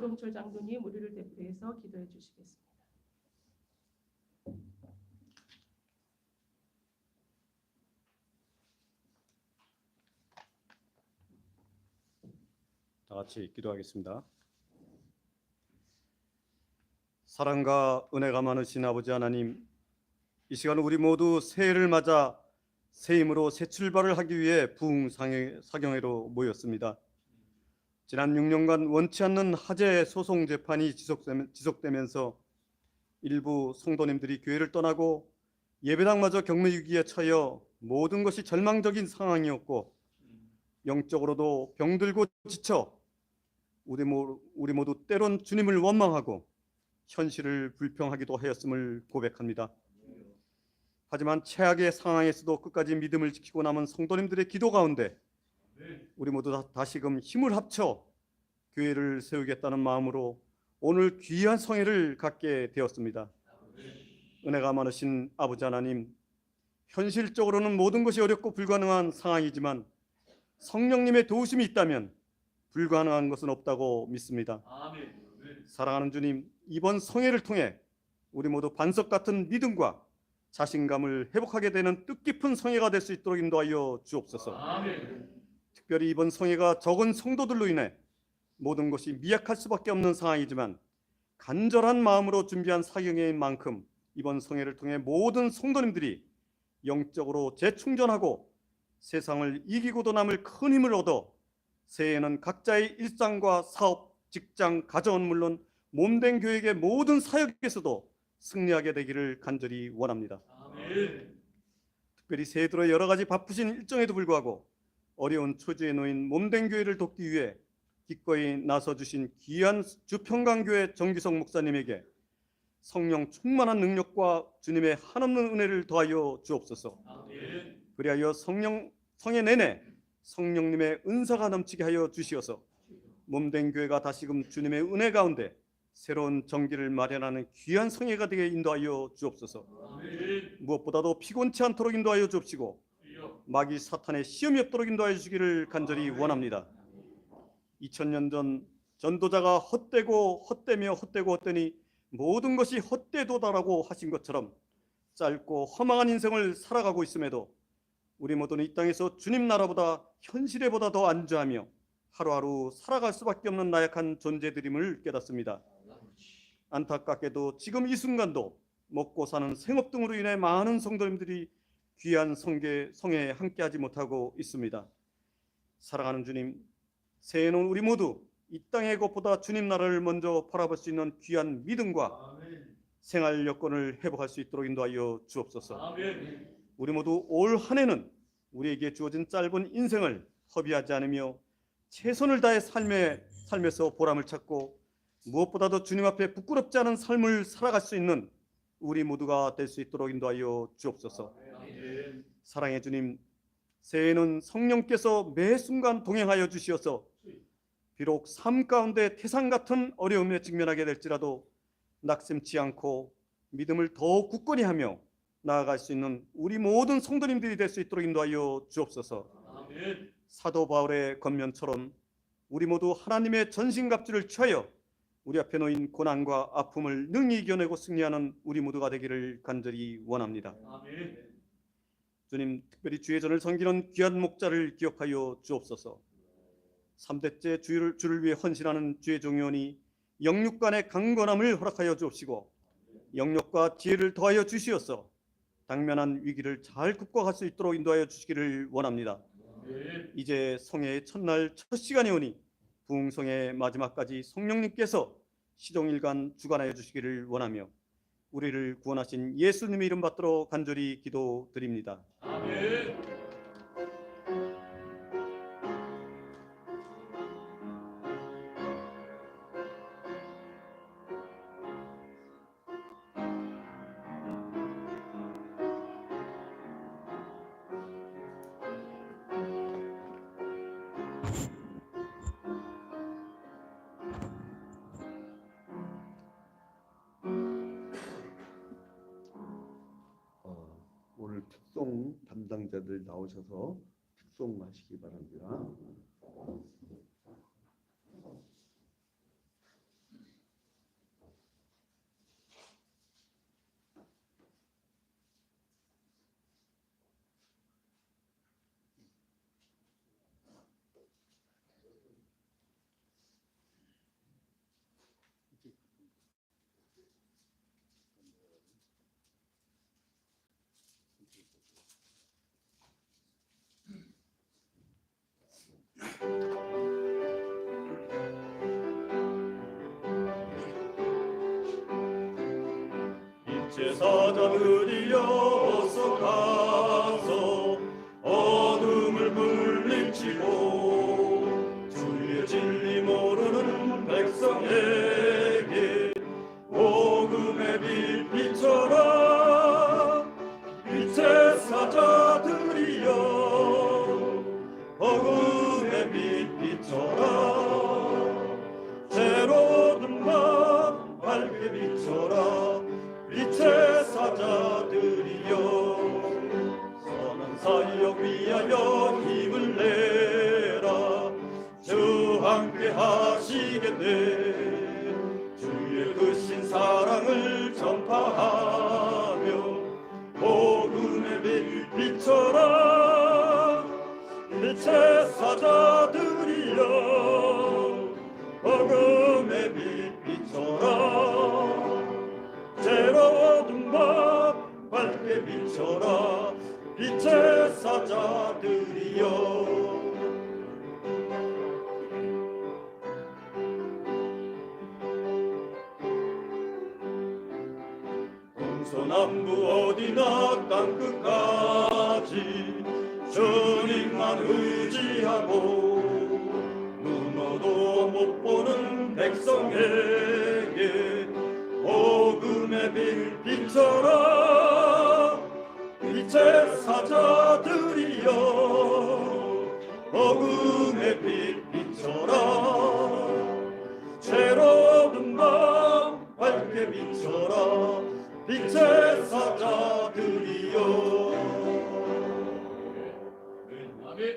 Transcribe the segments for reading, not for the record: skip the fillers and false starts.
노동철 장로님 우리를 대표해서 기도해 주시겠습니다. 다 같이 기도하겠습니다. 사랑과 은혜가 많으신 아버지 하나님, 이 시간 우리 모두 새해를 맞아 새 힘으로 새 출발을 하기 위해 부흥사경회로 모였습니다. 지난 6년간 원치 않는 화재 소송 재판이 지속되면서 일부 성도님들이 교회를 떠나고 예배당마저 경매 위기에 처해 모든 것이 절망적인 상황이었고, 영적으로도 병들고 지쳐 우리 모두 때론 주님을 원망하고 현실을 불평하기도 하였음을 고백합니다. 하지만 최악의 상황에서도 끝까지 믿음을 지키고 남은 성도님들의 기도 가운데 우리 모두 다시금 힘을 합쳐 교회를 세우겠다는 마음으로 오늘 귀한 성회를 갖게 되었습니다. 은혜가 많으신 아버지 하나님, 현실적으로는 모든 것이 어렵고 불가능한 상황이지만 성령님의 도우심이 있다면 불가능한 것은 없다고 믿습니다. 사랑하는 주님, 이번 성회를 통해 우리 모두 반석 같은 믿음과 자신감을 회복하게 되는 뜻깊은 성회가 될 수 있도록 인도하여 주옵소서. 특별히 이번 성회가 적은 성도들로 인해 모든 것이 미약할 수밖에 없는 상황이지만 간절한 마음으로 준비한 사경회인 만큼 이번 성회를 통해 모든 성도님들이 영적으로 재충전하고 세상을 이기고도 남을 큰 힘을 얻어 새해에는 각자의 일상과 사업, 직장, 가정은 물론 몸된 교회의 모든 사역에서도 승리하게 되기를 간절히 원합니다. 특별히 새해 들어 여러 가지 바쁘신 일정에도 불구하고 어려운 처지에 놓인 몸된 교회를 돕기 위해 기꺼이 나서주신 귀한 주평강교회 정기석 목사님에게 성령 충만한 능력과 주님의 한없는 은혜를 더하여 주옵소서. 그리하여 성회 내내 성령님의 은사가 넘치게 하여 주시어서 몸된 교회가 다시금 주님의 은혜 가운데 새로운 정기를 마련하는 귀한 성회가 되게 인도하여 주옵소서. 무엇보다도 피곤치 않도록 인도하여 주옵시고 마귀 사탄의 시험이 없도록 인도하여 주시기를 간절히 원합니다. 2000년 전 전도자가 헛되며 헛되니 모든 것이 헛되도다라고 하신 것처럼 짧고 허망한 인생을 살아가고 있음에도 우리 모두는 이 땅에서 주님 나라보다 현실에 보다 더 안주하며 하루하루 살아갈 수밖에 없는 나약한 존재들임을 깨닫습니다. 안타깝게도 지금 이 순간도 먹고 사는 생업 등으로 인해 많은 성도님들이 귀한 성회에 함께하지 못하고 있습니다. 사랑하는 주님, 새해는 우리 모두 이 땅의 것보다 주님 나라를 먼저 바라볼 수 있는 귀한 믿음과 생활 여건을 회복할 수 있도록 인도하여 주옵소서. 우리 모두 올 한 해는 우리에게 주어진 짧은 인생을 허비하지 않으며 최선을 다해 삶에서 보람을 찾고 무엇보다도 주님 앞에 부끄럽지 않은 삶을 살아갈 수 있는 우리 모두가 될 수 있도록 인도하여 주옵소서. 사랑의 주님, 새해에는 성령께서 매 순간 동행하여 주시어서 비록 삶 가운데 태산 같은 어려움에 직면하게 될지라도 낙심치 않고 믿음을 더욱 굳건히 하며 나아갈 수 있는 우리 모든 성도님들이 될 수 있도록 인도하여 주옵소서. 사도 바울의 권면처럼 우리 모두 하나님의 전신갑주를 취하여 우리 앞에 놓인 고난과 아픔을 능히 이겨내고 승리하는 우리 모두가 되기를 간절히 원합니다. 주님, 특별히 주의 전을 섬기는 귀한 목자를 기억하여 주옵소서. 3대째 주를 위해 헌신하는 주의 종이오니 영육간의 강건함을 허락하여 주옵시고 영력과 지혜를 더하여 주시어서 당면한 위기를 잘 극복할 수 있도록 인도하여 주시기를 원합니다. 이제 성회의 첫날 첫 시간이 오니 부흥성의 마지막까지 성령님께서 시종일관 주관하여 주시기를 원하며 우리를 구원하신 예수님의 이름 받들어 간절히 기도드립니다. 아멘. 오늘 특송 담당자들 나오셔서 특송하시기 바랍니다. 제사장들이여 어서 가서 어둠을 물리치고 주의 진리 모르는 백성에게 복음의 빛 비춰라. 빛의 사자들이여 복음의 빛 비춰라. 새로운 밤 밝게 비춰라. 빛의 사자들이여 선한 사역 위하여 힘을 내라. 주 함께 하시겠네. 주의 크신 사랑을 전파하며 복음의 빛 비춰라. 빛의 사자들이여 복음의 빛 비춰라. 새로운 밤 밝게 비춰라. 빛의 사자들이여 동서남부 어디나 땅끝까지 주님만 의지하고 눈어도 못 보는 백성에게 복음의 빛 비춰라. 빛의 사자들이여 복음의 빛 비춰라. 새로운 밤 밝게 비춰라. 빛의 사자들이여. 아멘.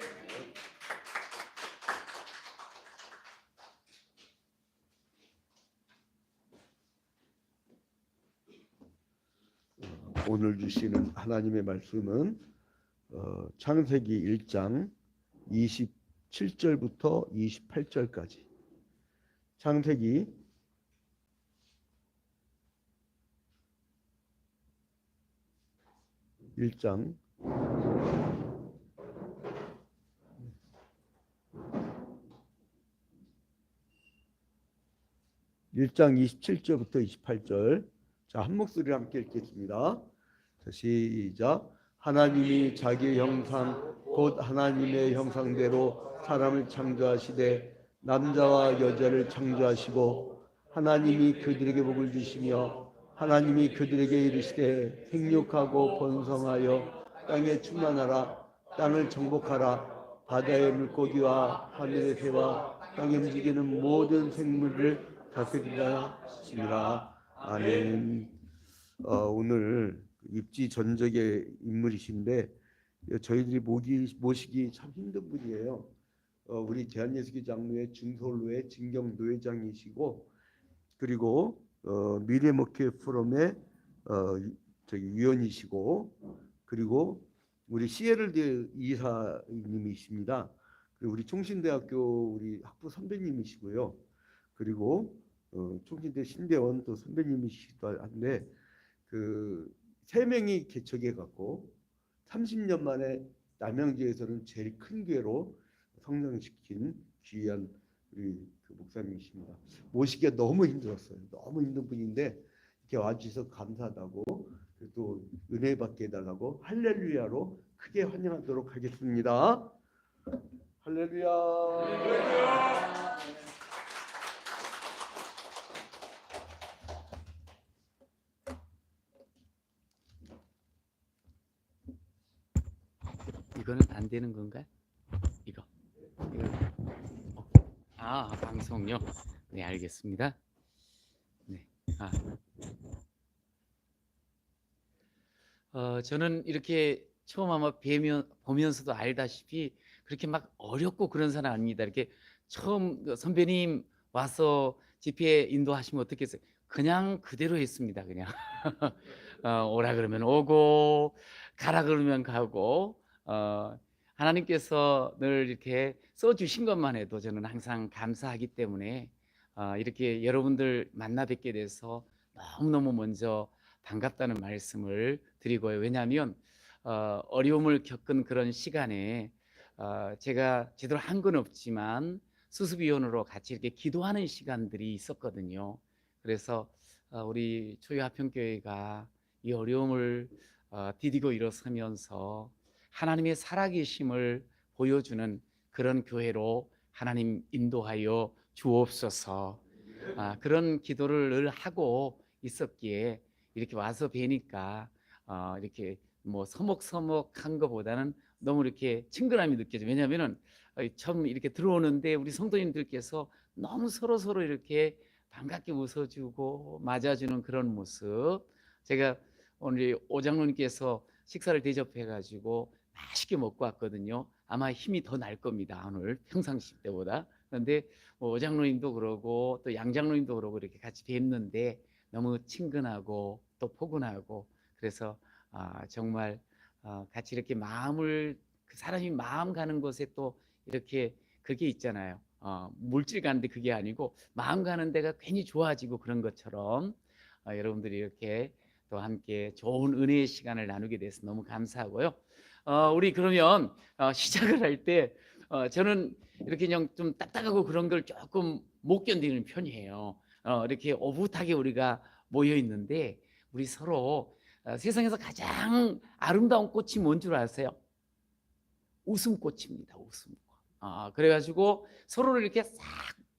오늘 주시는 하나님의 말씀은 창세기 1장 27절부터 28절까지. 창세기 1장 27절부터 28절. 자, 한 목소리로 함께 읽겠습니다. 자, 시작. 하나님이 자기 형상 곧 하나님의 형상대로 사람을 창조하시되 남자와 여자를 창조하시고 하나님이 그들에게 복을 주시며 하나님이 그들에게 이르시되 생육하고 번성하여 땅에 충만하라. 땅을 정복하라. 바다의 물고기와 하늘의 새와 땅에 움직이는 모든 생물을 다스리라 하시니라. 아멘. 오늘 입지 전적의 인물이신데 저희들이 모시기 참 힘든 분이에요. 우리 대한예수교 장로회 중솔로회 진경노회장이시고 그리고 미래목회 포럼의 위원이시고 그리고 우리 시에르드 이사님이십니다. 그리고 우리 총신대학교 우리 학부 선배님이시고요. 그리고 총신대 신대원 또 선배님이시기도 한데 그 세 명이 개척해 갖고 30년 만에 남양주에서는 제일 큰 교회로 성장시킨 귀한 우리 그 목사님이십니다. 모시기가 너무 힘들었어요. 너무 힘든 분인데 이렇게 와주셔서 감사하다고 또 은혜 받게 해달라고 할렐루야로 크게 환영하도록 하겠습니다. 할렐루야. 할렐루야. 이거는 안 되는 건가? 이거. 방송요. 네, 알겠습니다. 네. 저는 이렇게 처음 아마 보면서도 알다시피 그렇게 막 어렵고 그런 사람 아닙니다. 이렇게 처음 선배님 와서 집회 인도하시면 어떻게 했어요? 그냥 그대로 했습니다. 그냥 오라 그러면 오고 가라 그러면 가고 하나님께서 늘 이렇게 써주신 것만 해도 저는 항상 감사하기 때문에 이렇게 여러분들 만나 뵙게 돼서 너무너무 먼저 반갑다는 말씀을 드리고요. 왜냐하면 어려움을 겪은 그런 시간에 제가 제대로 한 건 없지만 수습위원으로 같이 이렇게 기도하는 시간들이 있었거든요. 그래서 우리 초유화평교회가 이 어려움을 디디고 일어서면서 하나님의 살아계심을 보여주는 그런 교회로 하나님 인도하여 주옵소서. 그런 기도를 늘 하고 있었기에 이렇게 와서 뵈니까 이렇게 뭐 서먹서먹한 것보다는 너무 이렇게 친근함이 느껴져요. 왜냐하면은 처음 이렇게 들어오는데 우리 성도님들께서 너무 서로 이렇게 반갑게 웃어주고 맞아주는 그런 모습. 제가 오늘 오 장로님께서 식사를 대접해가지고 맛있게 먹고 왔거든요. 아마 힘이 더 날 겁니다, 오늘 평상시 때보다. 그런데 오 장로님도 그러고 또 양 장로님도 그러고 이렇게 같이 뵙는데 너무 친근하고 또 포근하고, 그래서 정말 같이 이렇게 마음을, 그 사람이 마음 가는 곳에 또 이렇게 그게 있잖아요. 물질 가는데 그게 아니고 마음 가는 데가 괜히 좋아지고 그런 것처럼 여러분들이 이렇게 또 함께 좋은 은혜의 시간을 나누게 돼서 너무 감사하고요. 우리 그러면 시작을 할 때 저는 이렇게 그냥 좀 딱딱하고 그런 걸 조금 못 견디는 편이에요. 이렇게 오붓하게 우리가 모여 있는데 우리 서로 세상에서 가장 아름다운 꽃이 뭔 줄 아세요? 웃음꽃입니다. 웃음꽃. 그래가지고 서로를 이렇게 싹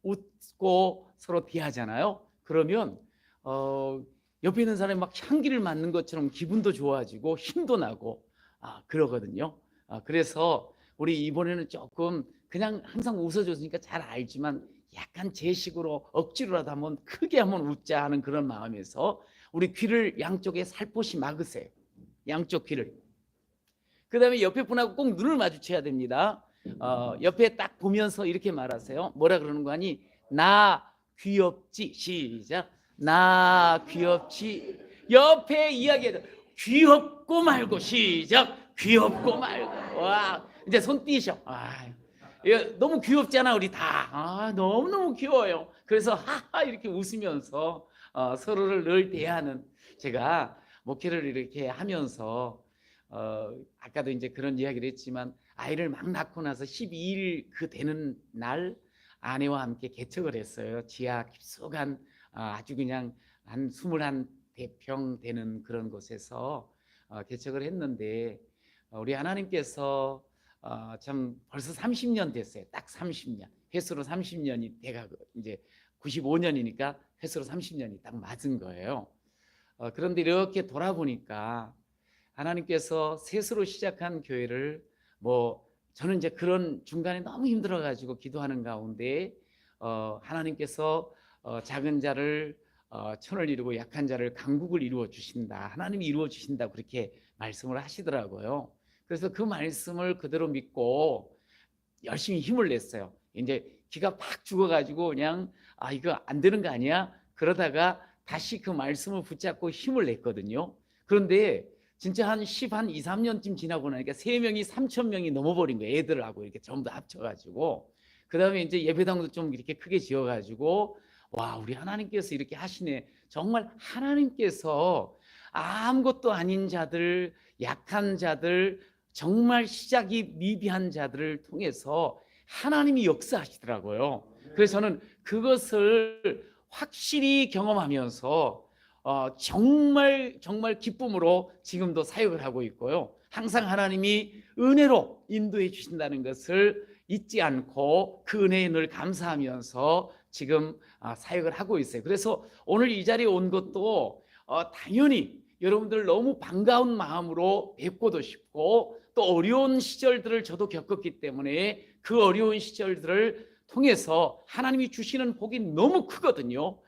웃고 서로 대하잖아요. 그러면 옆에 있는 사람이 막 향기를 맡는 것처럼 기분도 좋아지고 힘도 나고 그러거든요. 그래서 우리 이번에는 조금 그냥 항상 웃어줬으니까 잘 알지만 약간 제 식으로 억지로라도 한번 크게 한번 웃자 하는 그런 마음에서 우리 귀를 양쪽에 살포시 막으세요. 양쪽 귀를. 그 다음에 옆에 분하고 꼭 눈을 마주쳐야 됩니다. 옆에 딱 보면서 이렇게 말하세요. 뭐라 그러는 거 아니? 나 귀엽지? 시작. 나 귀엽지? 옆에 이야기해도 귀엽고 말고. 시작. 귀엽고 말고. 와, 이제 손 띄셔. 너무 귀엽잖아 우리 다. 너무너무 귀여워요. 그래서 하하 이렇게 웃으면서 서로를 늘 대하는, 제가 목회를 이렇게 하면서 아까도 이제 그런 이야기를 했지만 아이를 막 낳고 나서 12일 그 되는 날 아내와 함께 개척을 했어요. 지하 깊숙한 아주 그냥 한 21대평 되는 그런 곳에서 개척을 했는데 우리 하나님께서 참 벌써 30년 됐어요. 딱 30년. 횟수로 30년이 돼가고 이제 95년이니까 횟수로 30년이 딱 맞은 거예요. 그런데 이렇게 돌아보니까 하나님께서 셋으로 시작한 교회를 저는 이제 그런 중간에 너무 힘들어가지고 기도하는 가운데 하나님께서 작은 자를 천을 이루고 약한 자를 강국을 이루어 주신다. 하나님이 이루어 주신다. 그렇게 말씀을 하시더라고요. 그래서 그 말씀을 그대로 믿고 열심히 힘을 냈어요. 이제 기가 팍 죽어가지고 그냥 이거 안 되는 거 아니야? 그러다가 다시 그 말씀을 붙잡고 힘을 냈거든요. 그런데 진짜 한 2, 3년쯤 지나고 나니까 3명이 3,000명이 넘어버린 거예요. 애들하고 이렇게 전부 다 합쳐가지고. 그 다음에 이제 예배당도 좀 이렇게 크게 지어가지고 와, 우리 하나님께서 이렇게 하시네. 정말 하나님께서 아무것도 아닌 자들, 약한 자들, 정말 시작이 미비한 자들을 통해서 하나님이 역사하시더라고요. 그래서 저는 그것을 확실히 경험하면서 정말 기쁨으로 지금도 사역을 하고 있고요. 항상 하나님이 은혜로 인도해 주신다는 것을 잊지 않고 그 은혜에 늘 감사하면서 지금 사역을 하고 있어요. 그래서 오늘 이 자리에 온 것도 당연히 여러분들 너무 반가운 마음으로 뵙고도 싶고 또 어려운 시절들을 저도 겪었기 때문에 그 어려운 시절들을 통해서 하나님이 주시는 복이 너무 크거든요.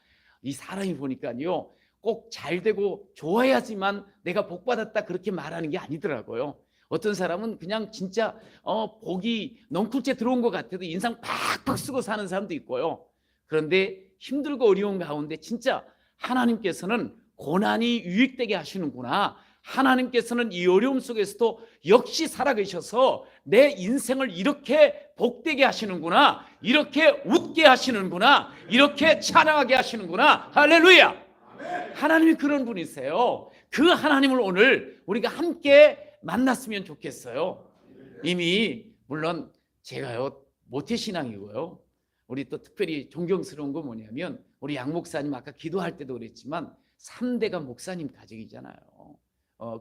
이 사람이 보니까요, 꼭 잘 되고 좋아야지만 내가 복 받았다 그렇게 말하는 게 아니더라고요. 어떤 사람은 그냥 진짜 복이 넝쿨째 들어온 것 같아도 인상 팍팍 쓰고 사는 사람도 있고요. 그런데 힘들고 어려운 가운데 진짜 하나님께서는 고난이 유익되게 하시는구나. 하나님께서는 이 어려움 속에서도 역시 살아계셔서 내 인생을 이렇게 복되게 하시는구나. 이렇게 웃게 하시는구나. 이렇게 찬양하게 하시는구나. 할렐루야. 하나님이 그런 분이세요. 그 하나님을 오늘 우리가 함께 만났으면 좋겠어요. 이미 물론 제가요 모태신앙이고요. 우리 또 특별히 존경스러운 건 뭐냐면 우리 양 목사님 아까 기도할 때도 그랬지만 3대가 목사님 가족이잖아요.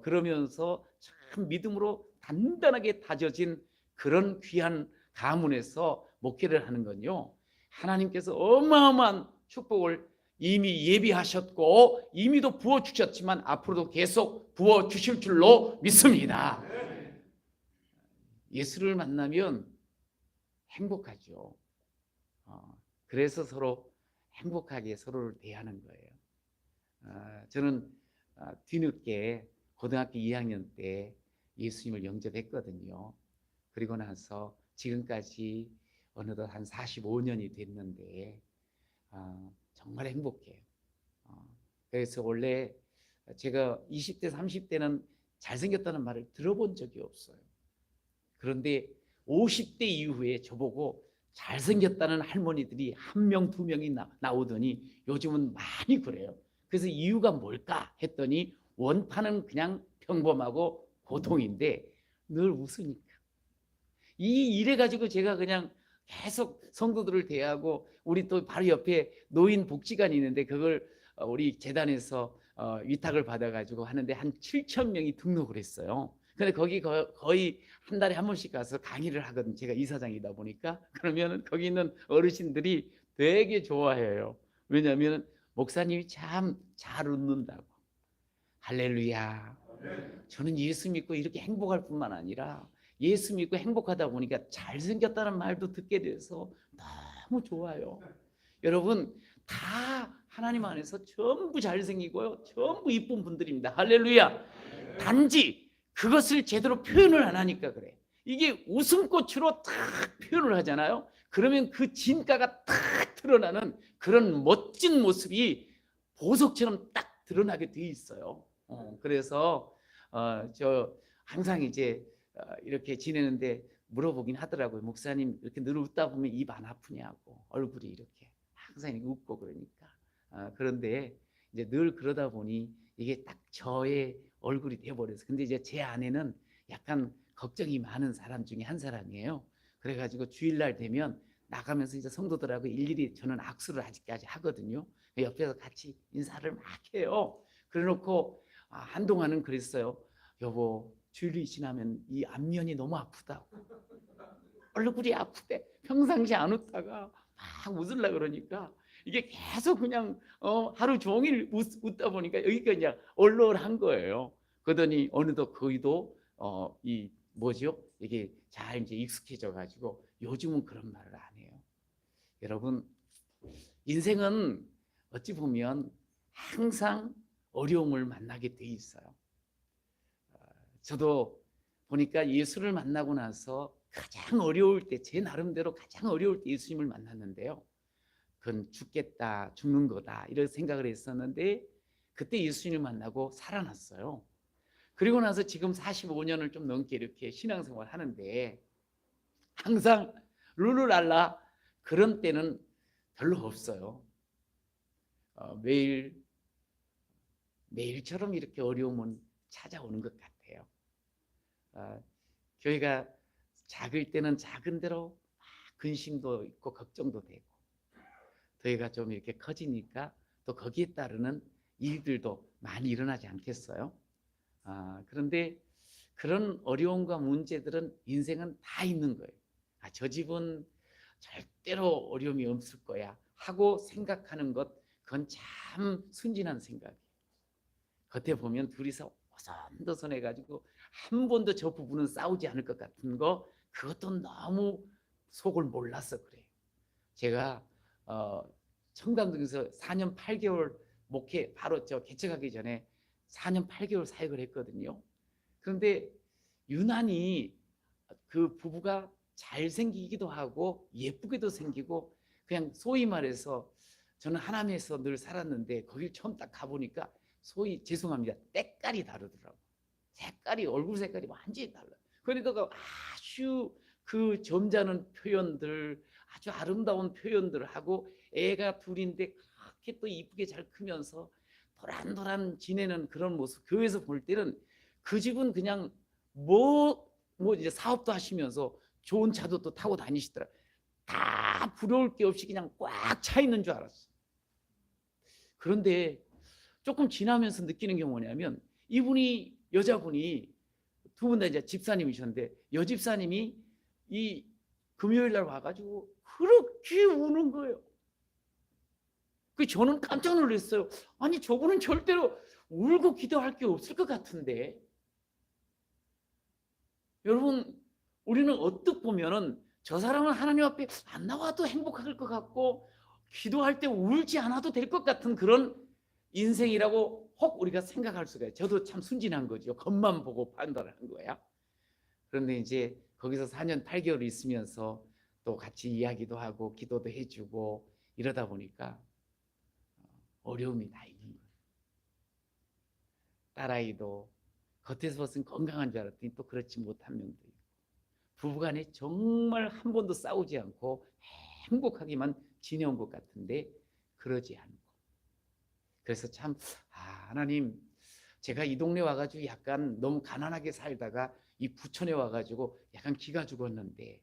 그러면서 참 믿음으로 단단하게 다져진 그런 귀한 가문에서 목회를 하는 건요, 하나님께서 어마어마한 축복을 이미 예비하셨고 이미도 부어주셨지만 앞으로도 계속 부어주실 줄로 믿습니다. 예수를 만나면 행복하죠. 그래서 서로 행복하게 서로를 대하는 거예요. 저는 뒤늦게 고등학교 2학년 때 예수님을 영접했거든요. 그리고 나서 지금까지 어느덧 한 45년이 됐는데 정말 행복해요. 그래서 원래 제가 20대 30대는 잘생겼다는 말을 들어본 적이 없어요. 그런데 50대 이후에 저보고 잘생겼다는 할머니들이 한 명, 두 명이 나오더니 요즘은 많이 그래요. 그래서 이유가 뭘까 했더니 원판은 그냥 평범하고 고통인데 늘 웃으니까. 이 일해 가지고 제가 그냥 계속 성도들을 대하고, 우리 또 바로 옆에 노인 복지관이 있는데 그걸 우리 재단에서 위탁을 받아 가지고 하는데 한 7,000명이 등록을 했어요. 근데 거기 거의 한 달에 한 번씩 가서 강의를 하거든요. 제가 이사장이다 보니까. 그러면 거기 있는 어르신들이 되게 좋아해요. 왜냐하면 목사님이 참 잘 웃는다고. 할렐루야. 저는 예수 믿고 이렇게 행복할 뿐만 아니라 예수 믿고 행복하다 보니까 잘생겼다는 말도 듣게 돼서 너무 좋아요. 여러분, 다 하나님 안에서 전부 잘생기고요, 전부 이쁜 분들입니다. 할렐루야. 단지 그것을 제대로 표현을 안 하니까 그래. 이게 웃음꽃으로 딱 표현을 하잖아요. 그러면 그 진가가 딱 드러나는 그런 멋진 모습이 보석처럼 딱 드러나게 돼 있어요. 그래서 저 항상 이제 이렇게 지내는데 물어보긴 하더라고요. 목사님 이렇게 늘 웃다 보면 입 안 아프냐고. 얼굴이 이렇게 항상 이렇게 웃고 그러니까. 그런데 이제 늘 그러다 보니 이게 딱 저의 얼굴이 돼버려서. 근데 이제 제 아내는 약간 걱정이 많은 사람 중에 한 사람이에요. 그래가지고 주일날 되면 나가면서 이제 성도들하고 일일이 저는 악수를 아직까지 하거든요. 옆에서 같이 인사를 막 해요. 그래놓고 한동안은 그랬어요. 여보, 주일이 지나면 이 앞면이 너무 아프다고. 얼굴이 아프대. 평상시 안 웃다가 막 웃으려고 그러니까 이게 계속 그냥 하루 종일 웃다 보니까 여기가 이제 얼얼한 거예요. 그러더니 어느덧 거기도 이 뭐죠? 이게 잘 이제 익숙해져 가지고 요즘은 그런 말을 안 해요. 여러분, 인생은 어찌 보면 항상 어려움을 만나게 돼 있어요. 저도 보니까 예수를 만나고 나서 가장 어려울 때, 제 나름대로 가장 어려울 때 예수님을 만났는데요. 그건 죽겠다, 죽는 거다 이런 생각을 했었는데 그때 예수님을 만나고 살아났어요. 그리고 나서 지금 45년을 좀 넘게 이렇게 신앙생활 하는데 항상 룰루랄라 그런 때는 별로 없어요. 매일처럼 이렇게 어려움은 찾아오는 것 같아요. 교회가 작을 때는 작은 대로 근심도 있고 걱정도 되고, 교회가 좀 이렇게 커지니까 또 거기에 따르는 일들도 많이 일어나지 않겠어요? 그런데 그런 어려움과 문제들은 인생은 다 있는 거예요. 저 집은 절대로 어려움이 없을 거야 하고 생각하는 것, 그건 참 순진한 생각이에요. 겉에 보면 둘이서 오손도손해가지고 한 번도 저 부부는 싸우지 않을 것 같은 거, 그것도 너무 속을 몰라서 그래요. 제가 청담동에서 4년 8개월 목회 바로 저 개척하기 전에 4년 8개월 사역을 했거든요. 그런데 유난히 그 부부가 잘생기기도 하고 예쁘게도 생기고, 그냥 소위 말해서 저는 하남에서 늘 살았는데 거길 처음 딱 가보니까 소위 죄송합니다, 때깔이 다르더라고요. 색깔이, 얼굴 색깔이 완전히 달라요. 그러니까 아주 그 점잖은 표현들, 아주 아름다운 표현들을 하고, 애가 둘인데 그렇게 또 이쁘게 잘 크면서 도란도란 지내는 그런 모습, 교회에서 볼 때는 그 집은 그냥 뭐 이제 사업도 하시면서 좋은 차도 또 타고 다니시더라. 다 부러울 게 없이 그냥 꽉 차 있는 줄 알았어. 그런데 조금 지나면서 느끼는 게 뭐냐면, 이분이 여자분이 두 분 다 이제 집사님이셨는데 여집사님이 이 금요일 날 와가지고 그렇게 우는 거예요. 그 저는 깜짝 놀랐어요. 아니 저분은 절대로 울고 기도할 게 없을 것 같은데. 여러분 우리는 어떻게 보면은 저 사람은 하나님 앞에 안 나와도 행복할 것 같고 기도할 때 울지 않아도 될 것 같은 그런 인생이라고 혹 우리가 생각할 수가 있어요. 저도 참 순진한 거죠. 겉만 보고 판단을 한 거야. 그런데 이제 거기서 4년 8개월 있으면서 또 같이 이야기도 하고 기도도 해주고 이러다 보니까 어려움이 다 있는 거예요. 딸아이도 겉에서 봤으면 건강한 줄 알았더니 또 그렇지 못한 면도 있고 부부간에 정말 한 번도 싸우지 않고 행복하게만 지내온 것 같은데 그러지 않고 그래서 참 하나님 제가 이 동네 와가지고 약간 너무 가난하게 살다가 이 부천에 와가지고 약간 기가 죽었는데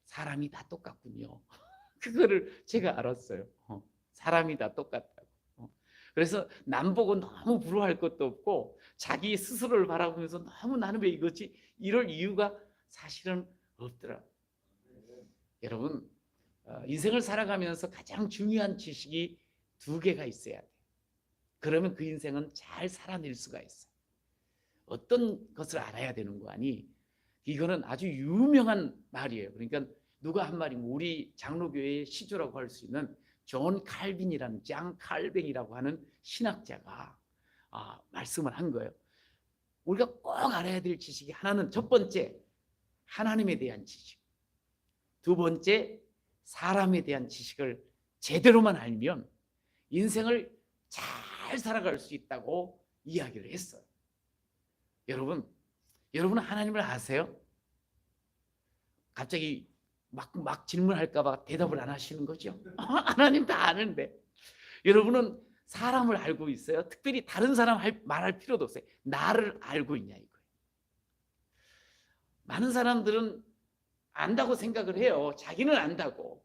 사람이 다 똑같군요. 그거를 제가 알았어요. 사람이 다 똑같다고. 그래서 남 보고 너무 부러워할 것도 없고 자기 스스로를 바라보면서 너무 나는 왜 이거지 이럴 이유가 사실은 없더라. 여러분 인생을 살아가면서 가장 중요한 지식이 2개가 있어야 돼. 그러면 그 인생은 잘 살아낼 수가 있어. 어떤 것을 알아야 되는 거 아니? 이거는 아주 유명한 말이에요. 그러니까 누가 한 말이면 우리 장로교회의 시조라고 할 수 있는 존 칼빈이라는 장 칼뱅이라고 하는 신학자가 말씀을 한 거예요. 우리가 꼭 알아야 될 지식이 하나는 첫 번째 하나님에 대한 지식, 두 번째 사람에 대한 지식을 제대로만 알면 인생을 잘 살아갈 수 있다고 이야기를 했어요. 여러분은 하나님을 아세요? 갑자기 막 질문할까 봐 대답을 안 하시는 거죠? 하나님 다 아는데. 여러분은 사람을 알고 있어요? 특별히 다른 사람 말할 필요도 없어요. 나를 알고 있냐 이거예요. 많은 사람들은 안다고 생각을 해요. 자기는 안다고.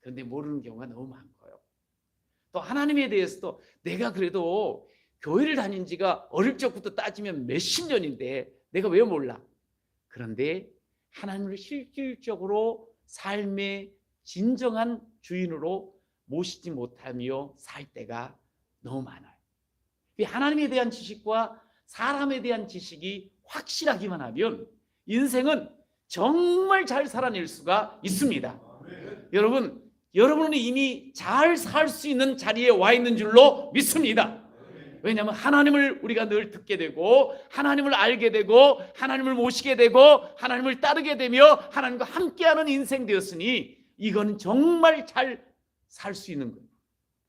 그런데 모르는 경우가 너무 많고요. 또 하나님에 대해서도 내가 그래도 교회를 다닌 지가 어릴 적부터 따지면 몇십 년인데 내가 왜 몰라? 그런데 하나님을 실질적으로 삶의 진정한 주인으로 모시지 못하며 살 때가 너무 많아요. 하나님에 대한 지식과 사람에 대한 지식이 확실하기만 하면 인생은 정말 잘 살아낼 수가 있습니다. 여러분은 이미 잘 살 수 있는 자리에 와 있는 줄로 믿습니다. 왜냐하면 하나님을 우리가 늘 듣게 되고 하나님을 알게 되고 하나님을 모시게 되고 하나님을 따르게 되며 하나님과 함께하는 인생 되었으니 이건 정말 잘 살 수 있는 거예요.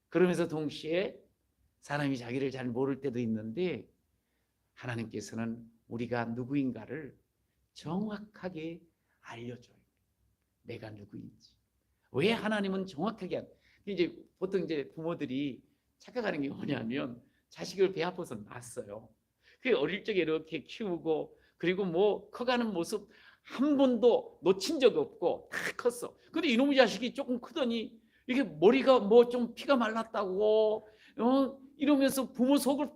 그러면서 동시에 사람이 자기를 잘 모를 때도 있는데 하나님께서는 우리가 누구인가를 정확하게 알려줘요. 내가 누구인지. 왜 하나님은 정확하게 이제 보통 이제 부모들이 착각하는 게 뭐냐면 자식을 배 아파서 낳았어요. 그 어릴 적에 이렇게 키우고 그리고 뭐 커가는 모습 한 번도 놓친 적 없고 다 컸어. 근데 이놈의 자식이 조금 크더니 이게 머리가 뭐 좀 피가 말랐다고 이러면서 부모 속을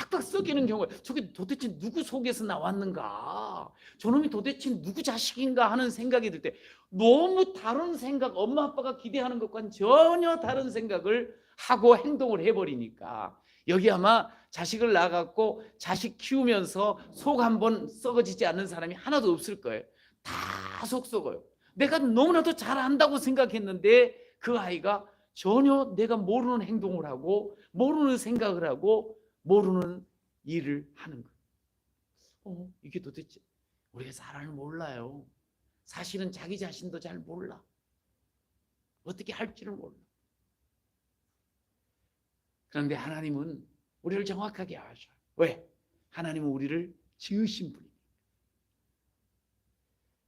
팍팍 썩이는 경우가 저게 도대체 누구 속에서 나왔는가? 저놈이 도대체 누구 자식인가 하는 생각이 들 때 너무 다른 생각, 엄마 아빠가 기대하는 것과는 전혀 다른 생각을 하고 행동을 해버리니까 여기 아마 자식을 낳아갖고 자식 키우면서 속 한번 썩어지지 않는 사람이 하나도 없을 거예요. 다 속 썩어요. 내가 너무나도 잘 안다고 생각했는데 그 아이가 전혀 내가 모르는 행동을 하고 모르는 생각을 하고 모르는 일을 하는 거예요. 이게 도대체 우리가 사람을 몰라요. 사실은 자기 자신도 잘 몰라. 어떻게 할지를 몰라. 그런데 하나님은 우리를 정확하게 아셔요. 왜? 하나님은 우리를 지으신 분이에요.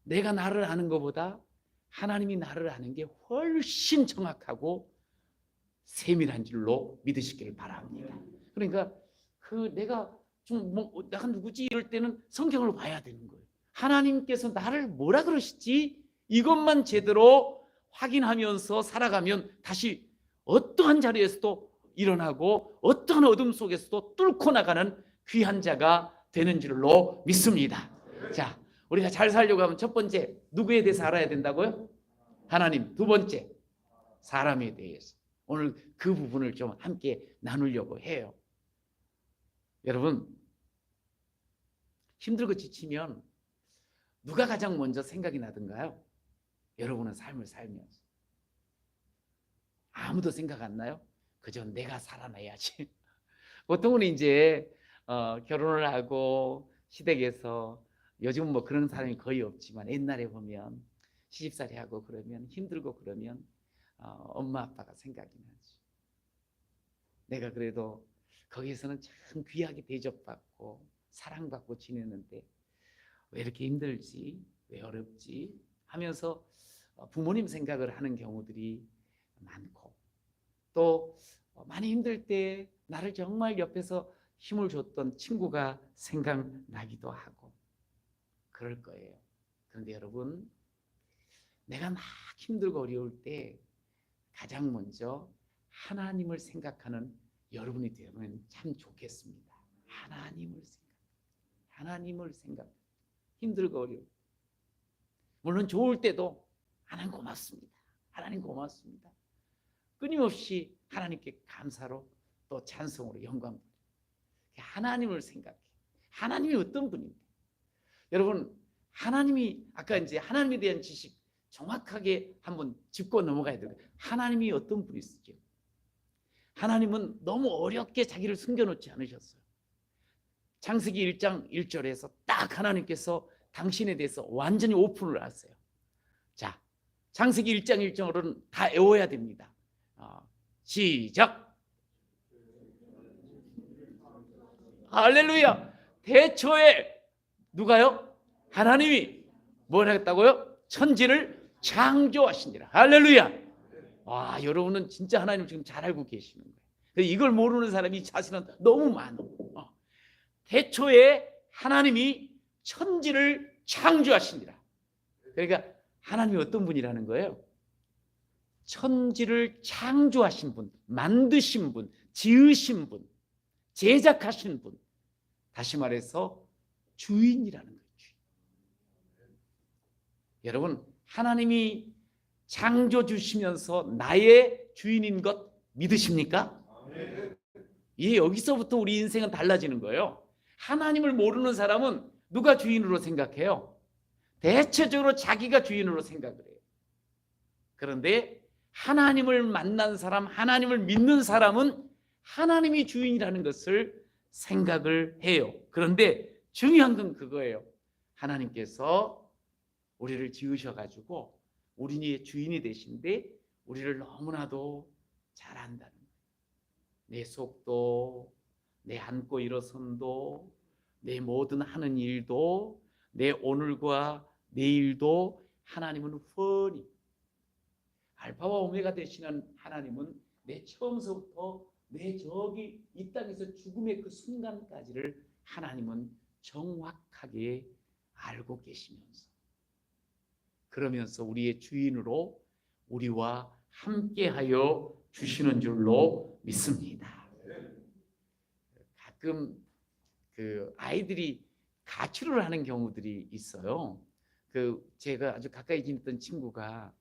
내가 나를 아는 것보다 하나님이 나를 아는 게 훨씬 정확하고 세밀한 줄로 믿으시기를 바랍니다. 그러니까 내가 내가 누구지 이럴 때는 성경을 봐야 되는 거예요. 하나님께서 나를 뭐라 그러시지? 이것만 제대로 확인하면서 살아가면 다시 어떠한 자리에서도 일어나고 어떠한 어둠 속에서도 뚫고 나가는 귀한 자가 되는 줄로 믿습니다. 자, 우리가 잘 살려고 하면 첫 번째 누구에 대해서 알아야 된다고요? 하나님. 두 번째 사람에 대해서. 오늘 그 부분을 좀 함께 나누려고 해요. 여러분, 힘들고 지치면 누가 가장 먼저 생각이 나던가요? 여러분은 삶을 살면서 아무도 생각 안 나요? 그저 내가 살아내야지. 보통은 이제 결혼을 하고 시댁에서, 요즘은 뭐 그런 사람이 거의 없지만 옛날에 보면 시집살이 하고 그러면, 힘들고 그러면 엄마 아빠가 생각이 나지. 내가 그래도 거기에서는 참 귀하게 대접받고 사랑받고 지내는데 왜 이렇게 힘들지, 왜 어렵지 하면서 부모님 생각을 하는 경우들이 많고, 또 많이 힘들 때 나를 정말 옆에서 힘을 줬던 친구가 생각나기도 하고 그럴 거예요. 그런데 여러분, 내가 막 힘들고 어려울 때 가장 먼저 하나님을 생각하는 여러분이 되면 참 좋겠습니다. 하나님을 생각. 힘들고 어려울, 물론 좋을 때도 하나님 고맙습니다. 하나님 고맙습니다. 끊임없이 하나님께 감사로 또 찬송으로 영광. 하나님을 생각해. 하나님이 어떤 분인데? 여러분, 하나님이, 아까 이제 하나님에 대한 지식 정확하게 한번 짚고 넘어가야 돼요. 하나님이 어떤 분이시죠? 하나님은 너무 어렵게 자기를 숨겨놓지 않으셨어요. 창세기 1장 1절에서 딱 하나님께서 당신에 대해서 완전히 오픈을 하세요. 자, 창세기 1장 1절은 다 외워야 됩니다. 시작. 할렐루야. 대초에 누가요? 하나님이 뭘 하겠다고요? 천지를 창조하시니라. 할렐루야. 와, 여러분은 진짜 하나님 지금 잘 알고 계시는 거예요. 이걸 모르는 사람이 사실은 너무 많아. 대초에 하나님이 천지를 창조하시니라. 그러니까 하나님이 어떤 분이라는 거예요? 천지를 창조하신 분, 만드신 분, 지으신 분, 제작하신 분. 다시 말해서 주인이라는 거예요. 주인. 여러분, 하나님이 창조 주시면서 나의 주인인 것 믿으십니까? 예, 여기서부터 우리 인생은 달라지는 거예요. 하나님을 모르는 사람은 누가 주인으로 생각해요? 대체적으로 자기가 주인으로 생각을 해요. 그런데 하나님을 만난 사람, 하나님을 믿는 사람은 하나님이 주인이라는 것을 생각을 해요. 그런데 중요한 건 그거예요. 하나님께서 우리를 지으셔가지고 우리의 주인이 되신데 우리를 너무나도 잘 안다는 거예요. 내 속도, 내 앉고 일어선도, 내 모든 하는 일도, 내 오늘과 내일도 하나님은 훤히, 알파와 오메가 되시는 하나님은 내 처음서부터 내 저기 이 땅에서 죽음의 그 순간까지를 하나님은 정확하게 알고 계시면서, 그러면서 우리의 주인으로 우리와 함께하여 주시는 줄로 믿습니다. 가끔 그 아이들이 가출을 하는 경우들이 있어요. 그 제가 아주 가까이 지냈던 친구가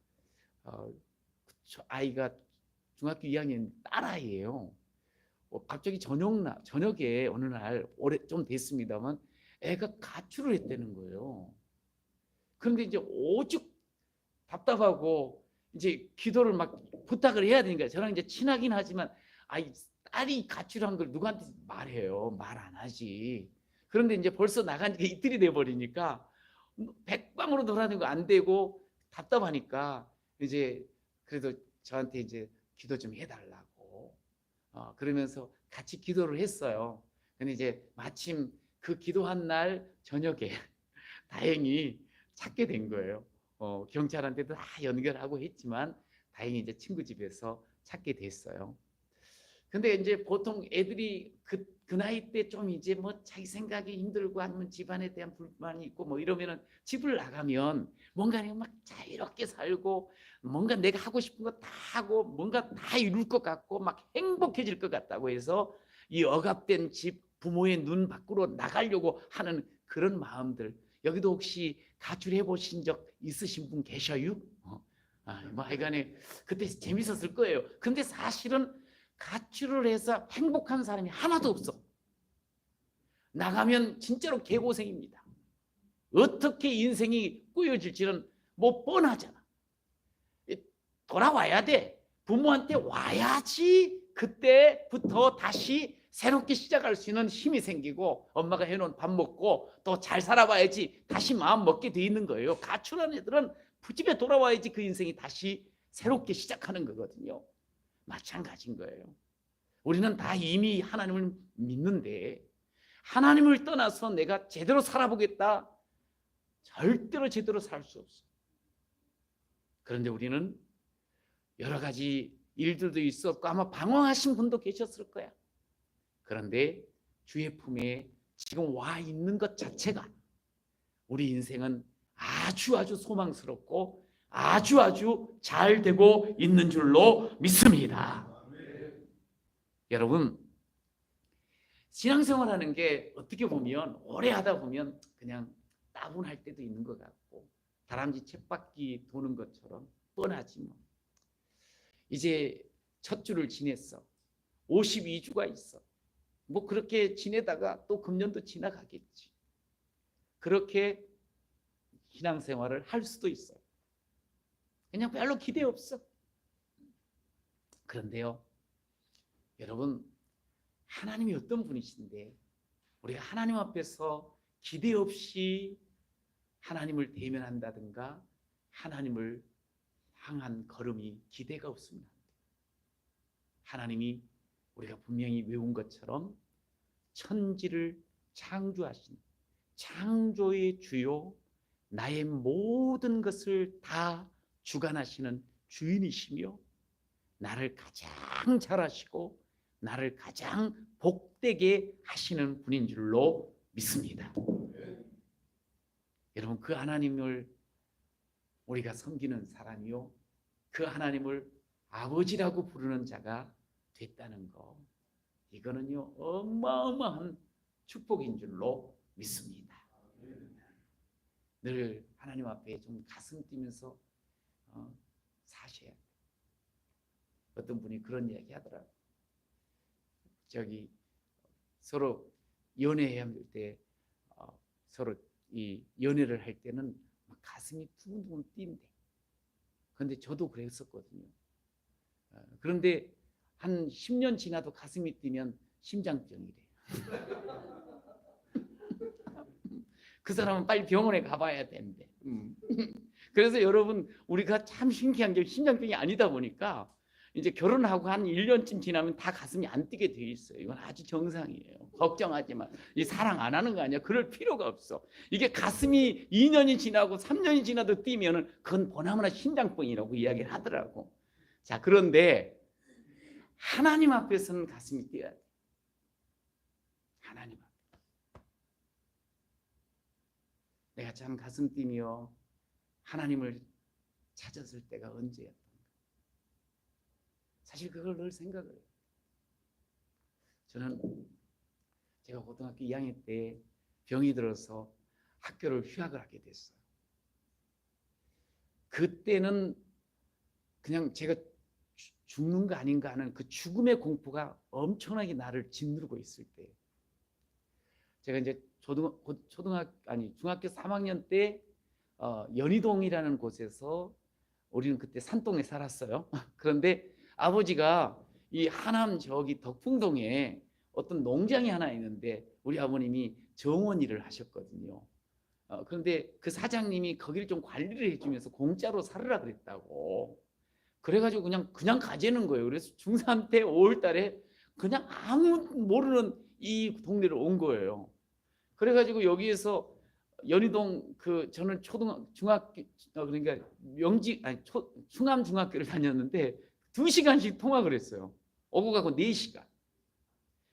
아이가 중학교 2학년 딸아이예요. 갑자기 저녁에 어느 날 오래 좀 됐습니다만 애가 가출을 했다는 거예요. 그런데 이제 오죽 답답하고 이제 기도를 막 부탁을 해야 되니까 저랑 이제 친하긴 하지만 딸이 가출한 걸 누구한테 말해요? 말 안 하지. 그런데 이제 벌써 나간 지가 이틀이 돼 버리니까 백방으로 돌아다니고 안 되고 답답하니까 이제 그래도 저한테 이제 기도 좀 해달라고 그러면서 같이 기도를 했어요. 근데 이제 마침 그 기도한 날 저녁에 다행히 찾게 된 거예요. 경찰한테도 다 연결하고 했지만 다행히 이제 친구 집에서 찾게 됐어요. 근데 이제 보통 애들이 그 나이 때 좀 이제 뭐 자기 생각이 힘들고 아니면 집안에 대한 불만이 있고 뭐 이러면은 집을 나가면 뭔가 막 자유롭게 살고 뭔가 내가 하고 싶은 거 다 하고 뭔가 다 이룰 것 같고 막 행복해질 것 같다고 해서 이 억압된 집, 부모의 눈 밖으로 나가려고 하는 그런 마음들. 여기도 혹시 가출해 보신 적 있으신 분 계셔요? 뭐 하여간에 그때 재밌었을 거예요. 근데 사실은 가출을 해서 행복한 사람이 하나도 없어. 나가면 진짜로 개고생입니다. 어떻게 인생이 꾸려질지는 뭐 뻔하잖아. 돌아와야 돼. 부모한테 와야지 그때부터 다시 새롭게 시작할 수 있는 힘이 생기고, 엄마가 해놓은 밥 먹고 또 잘 살아봐야지 다시 마음 먹게 돼 있는 거예요. 가출한 애들은 집에 돌아와야지 그 인생이 다시 새롭게 시작하는 거거든요. 마찬가지인 거예요. 우리는 다 이미 하나님을 믿는데 하나님을 떠나서 내가 제대로 살아보겠다, 절대로 제대로 살 수 없어. 그런데 우리는 여러 가지 일들도 있었고 아마 방황하신 분도 계셨을 거야. 그런데 주의 품에 지금 와 있는 것 자체가 우리 인생은 아주 소망스럽고 아주 잘 되고 있는 줄로 믿습니다. 여러분, 신앙생활하는 게 어떻게 보면 오래 하다 보면 그냥 따분할 때도 있는 것 같고 다람쥐 쳇바퀴 도는 것처럼 뻔하지 뭐. 이제 첫 주를 지냈어. 52주가 있어. 뭐 그렇게 지내다가 또 금년도 지나가겠지. 그렇게 신앙생활을 할 수도 있어요. 그냥 별로 기대 없어. 그런데요, 여러분, 하나님이 어떤 분이신데 우리가 하나님 앞에서 기대 없이 하나님을 대면한다든가 하나님을 향한 걸음이 기대가 없으면 안 돼요. 하나님이 우리가 분명히 외운 것처럼 천지를 창조하신 창조의 주요, 나의 모든 것을 다 주관하시는 주인이시며 나를 가장 잘하시고 나를 가장 복되게 하시는 분인 줄로 믿습니다. 여러분, 그 하나님을 우리가 섬기는 사람이요, 그 하나님을 아버지라고 부르는 자가 됐다는 거, 이거는요 어마어마한 축복인 줄로 믿습니다. 늘 하나님 앞에 좀 가슴 뛰면서 사셔야 돼요. 어떤 분이 그런 이야기 하더라고요. 서로 연애해야 할 때 서로 이 연애를 할 때는 막 가슴이 두근두근 뛴대. 그런데 저도 그랬었거든요. 그런데 한 10년 지나도 가슴이 뛰면 심장병이래. 그 사람은 빨리 병원에 가봐야 된대. 그래서 여러분, 우리가 참 신기한 게 심장병이 아니다 보니까 이제 결혼하고 한 1년쯤 지나면 다 가슴이 안 뛰게 돼 있어요. 이건 아주 정상이에요. 걱정하지 마. 이 사랑 안 하는 거 아니야. 그럴 필요가 없어. 이게 가슴이 2년이 지나고 3년이 지나도 뛰면은 그건 보나마나 심장병이라고 이야기를 하더라고. 자, 그런데 하나님 앞에서는 가슴이 뛰어야 돼. 하나님 앞에. 내가 참 가슴 뛰며 하나님을 찾았을 때가 언제였던가. 사실 그걸 늘 생각을 해요. 저는 제가 고등학교 2학년 때 병이 들어서 학교를 휴학을 하게 됐어요. 그때는 그냥 제가 죽는 거 아닌가 하는 그 죽음의 공포가 엄청나게 나를 짓누르고 있을 때, 제가 이제 중학교 3학년 때 연희동이라는 곳에서, 우리는 그때 산동에 살았어요. 그런데 아버지가 이 하남 저기 덕풍동에 어떤 농장이 하나 있는데 우리 아버님이 정원 일을 하셨거든요. 그런데 그 사장님이 거기를 좀 관리를 해주면서 공짜로 살으라 그랬다고. 그래가지고 그냥 가재는 거예요. 그래서 중3 때 5월 달에 그냥 아무 모르는 이 동네를 온 거예요. 그래가지고 여기에서 연희동 저는 중학교 그러니까 충암중학교를 다녔는데 2시간씩 통학을 했어요. 오고 가고 4시간.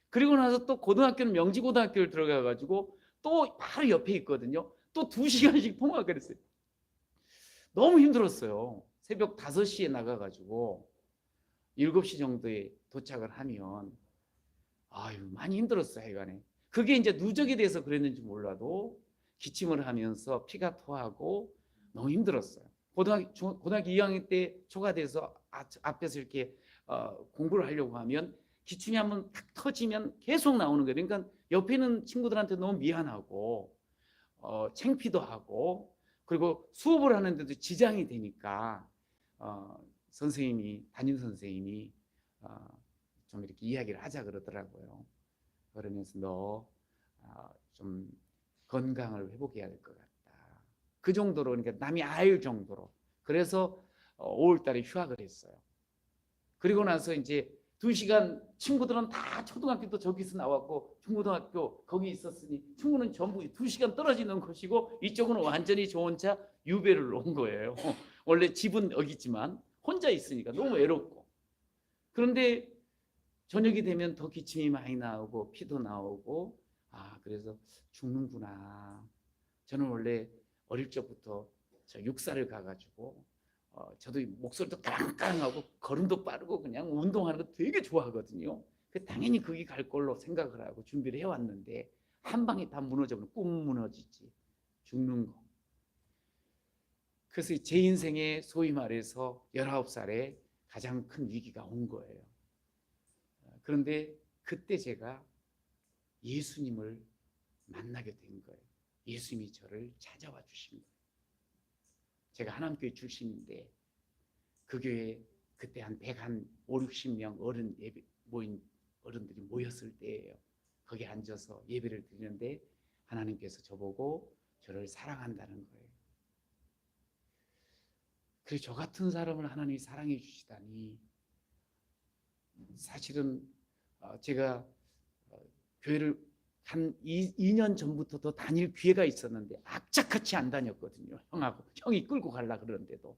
그리고 나서 또 고등학교는 명지고등학교를 들어가가지고 또 바로 옆에 있거든요. 또 2시간씩 통학을 했어요. 너무 힘들었어요. 새벽 5시에 나가가지고 7시 정도에 도착을 하면 많이 힘들었어요. 하여간에. 그게 이제 누적이 돼서 그랬는지 몰라도 기침을 하면서 피가 토하고 너무 힘들었어요. 고등학교 2학년 때 초과돼서 앞에서 이렇게 공부를 하려고 하면 기침이 한번 탁 터지면 계속 나오는 거예요. 그러니까 옆에 있는 친구들한테 너무 미안하고 창피도 하고, 그리고 수업을 하는데도 지장이 되니까 담임 선생님이 좀 이렇게 이야기를 하자 그러더라고요. 그러면서 너 좀 건강을 회복해야 될 것 같다. 그 정도로, 그러니까 남이 알 정도로. 그래서 5월 달에 휴학을 했어요. 그리고 나서 이제 2시간, 친구들은 다 초등학교도 저기서 나왔고 중고등학교 거기 있었으니 친구는 전부 2시간 떨어지는 곳이고 이쪽은 완전히 저 혼자 유배를 온 거예요. 원래 집은 여기지만 혼자 있으니까 너무 외롭고. 그런데 저녁이 되면 더 기침이 많이 나오고 피도 나오고, 그래서 죽는구나. 저는 원래 어릴 적부터 저 육사를 가가지고 저도 목소리도 깡깡하고 걸음도 빠르고 그냥 운동하는 거 되게 좋아하거든요. 당연히 거기 갈 걸로 생각을 하고 준비를 해왔는데 한 방에 다 무너져버리면 꾹 무너지지, 죽는 거. 그래서 제 인생에 소위 말해서 19살에 가장 큰 위기가 온 거예요. 그런데 그때 제가 예수님을 만나게 된 거예요. 예수님이 저를 찾아와 주신 거예요. 제가 하남교회 출신인데 그 교회에 그때 한 105, 60명 모인 어른들이 모였을 때예요. 거기 앉아서 예배를 드리는데 하나님께서 저보고 저를 사랑한다는 거예요. 그래서 저 같은 사람을 하나님이 사랑해 주시다니. 사실은 제가 교회를 한 2년 전부터도 다닐 기회가 있었는데 악착같이 안 다녔거든요. 형이 끌고 가려고 그러는데도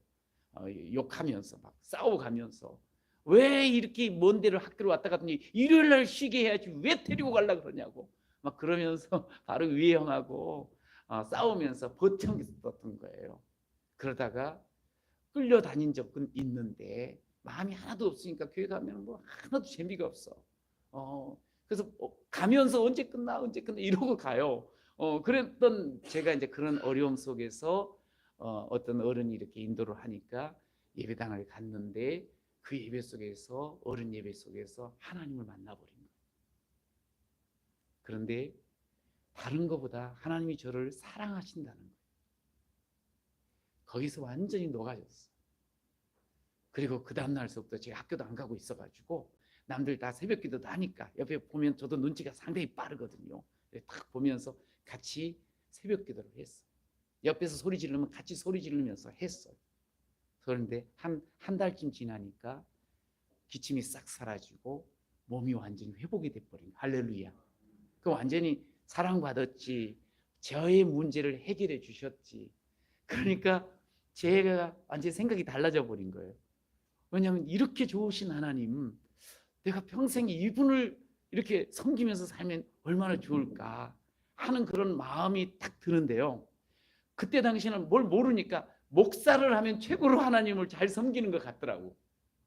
욕하면서 막 싸워가면서 왜 이렇게 먼 데를 학교를 왔다 갔더니 일요일 날 쉬게 해야지 왜 데리고 가려고 그러냐고 막 그러면서 바로 위에 형하고 싸우면서 버텼던 거예요. 그러다가 끌려다닌 적은 있는데 마음이 하나도 없으니까 교회 가면 뭐 하나도 재미가 없어. 그래서 가면서 언제 끝나 이러고 가요. 그랬던 제가 이제 그런 어려움 속에서 어떤 어른이 이렇게 인도를 하니까 예배당을 갔는데 그 예배 속에서, 어른 예배 속에서 하나님을 만나버린 거예요. 그런데 다른 것보다 하나님이 저를 사랑하신다는 거예요. 거기서 완전히 녹아졌어요. 그리고 그 다음날서부터 제가 학교도 안 가고 있어가지고 남들 다 새벽 기도도 하니까 옆에 보면 저도 눈치가 상당히 빠르거든요. 딱 보면서 같이 새벽 기도를 했어요. 옆에서 소리 지르면 같이 소리 지르면서 했어요. 그런데 한 달쯤 지나니까 기침이 싹 사라지고 몸이 완전히 회복이 돼버린 거예요. 할렐루야. 그 완전히 사랑받았지, 저의 문제를 해결해 주셨지. 그러니까 제가 완전히 생각이 달라져 버린 거예요. 왜냐하면 이렇게 좋으신 하나님, 내가 평생 이분을 이렇게 섬기면서 살면 얼마나 좋을까 하는 그런 마음이 딱 드는데요. 그때 당시에는 뭘 모르니까 목사를 하면 최고로 하나님을 잘 섬기는 것 같더라고.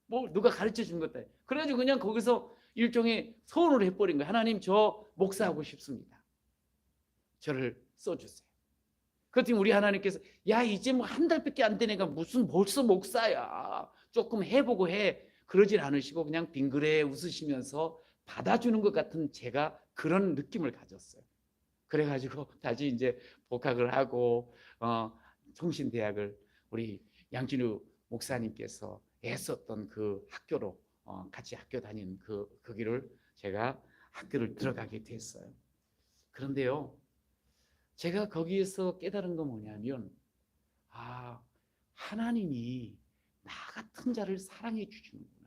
뭐 누가 가르쳐 준 것도 아니고. 그래가지고 그냥 거기서 일종의 소원을 해버린 거예요. 하나님, 저 목사하고 싶습니다. 저를 써주세요. 그랬더니 우리 하나님께서 야, 이제 뭐 한 달밖에 안 되니까 무슨 벌써 목사야. 조금 해보고 해. 그러질 않으시고 그냥 빙그레 웃으시면서 받아주는 것 같은 제가 그런 느낌을 가졌어요. 그래가지고 다시 이제 복학을 하고 총신대학을 우리 양진우 목사님께서 애썼던 그 학교로 같이 학교 다닌 그 길을 제가 학교를 들어가게 됐어요. 그런데요, 제가 거기에서 깨달은 건 뭐냐면 하나님이 나 같은 자를 사랑해 주시는구나.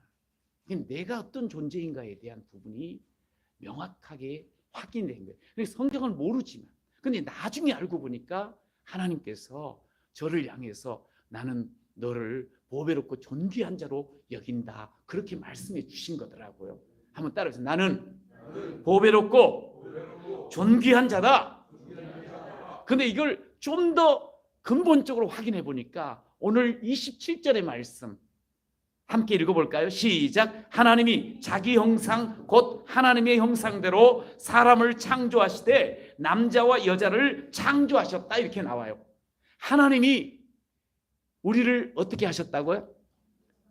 내가 어떤 존재인가에 대한 부분이 명확하게 확인된 거예요. 성경을 모르지만 근데 나중에 알고 보니까 하나님께서 저를 향해서 나는 너를 보배롭고 존귀한 자로 여긴다, 그렇게 말씀해 주신 거더라고요. 한번 따라해서 나는 보배롭고 존귀한 자다. 근데 이걸 좀 더 근본적으로 확인해 보니까 오늘 27절의 말씀, 함께 읽어볼까요? 시작. 하나님이 자기 형상 곧 하나님의 형상대로 사람을 창조하시되 남자와 여자를 창조하셨다 이렇게 나와요. 하나님이 우리를 어떻게 하셨다고요?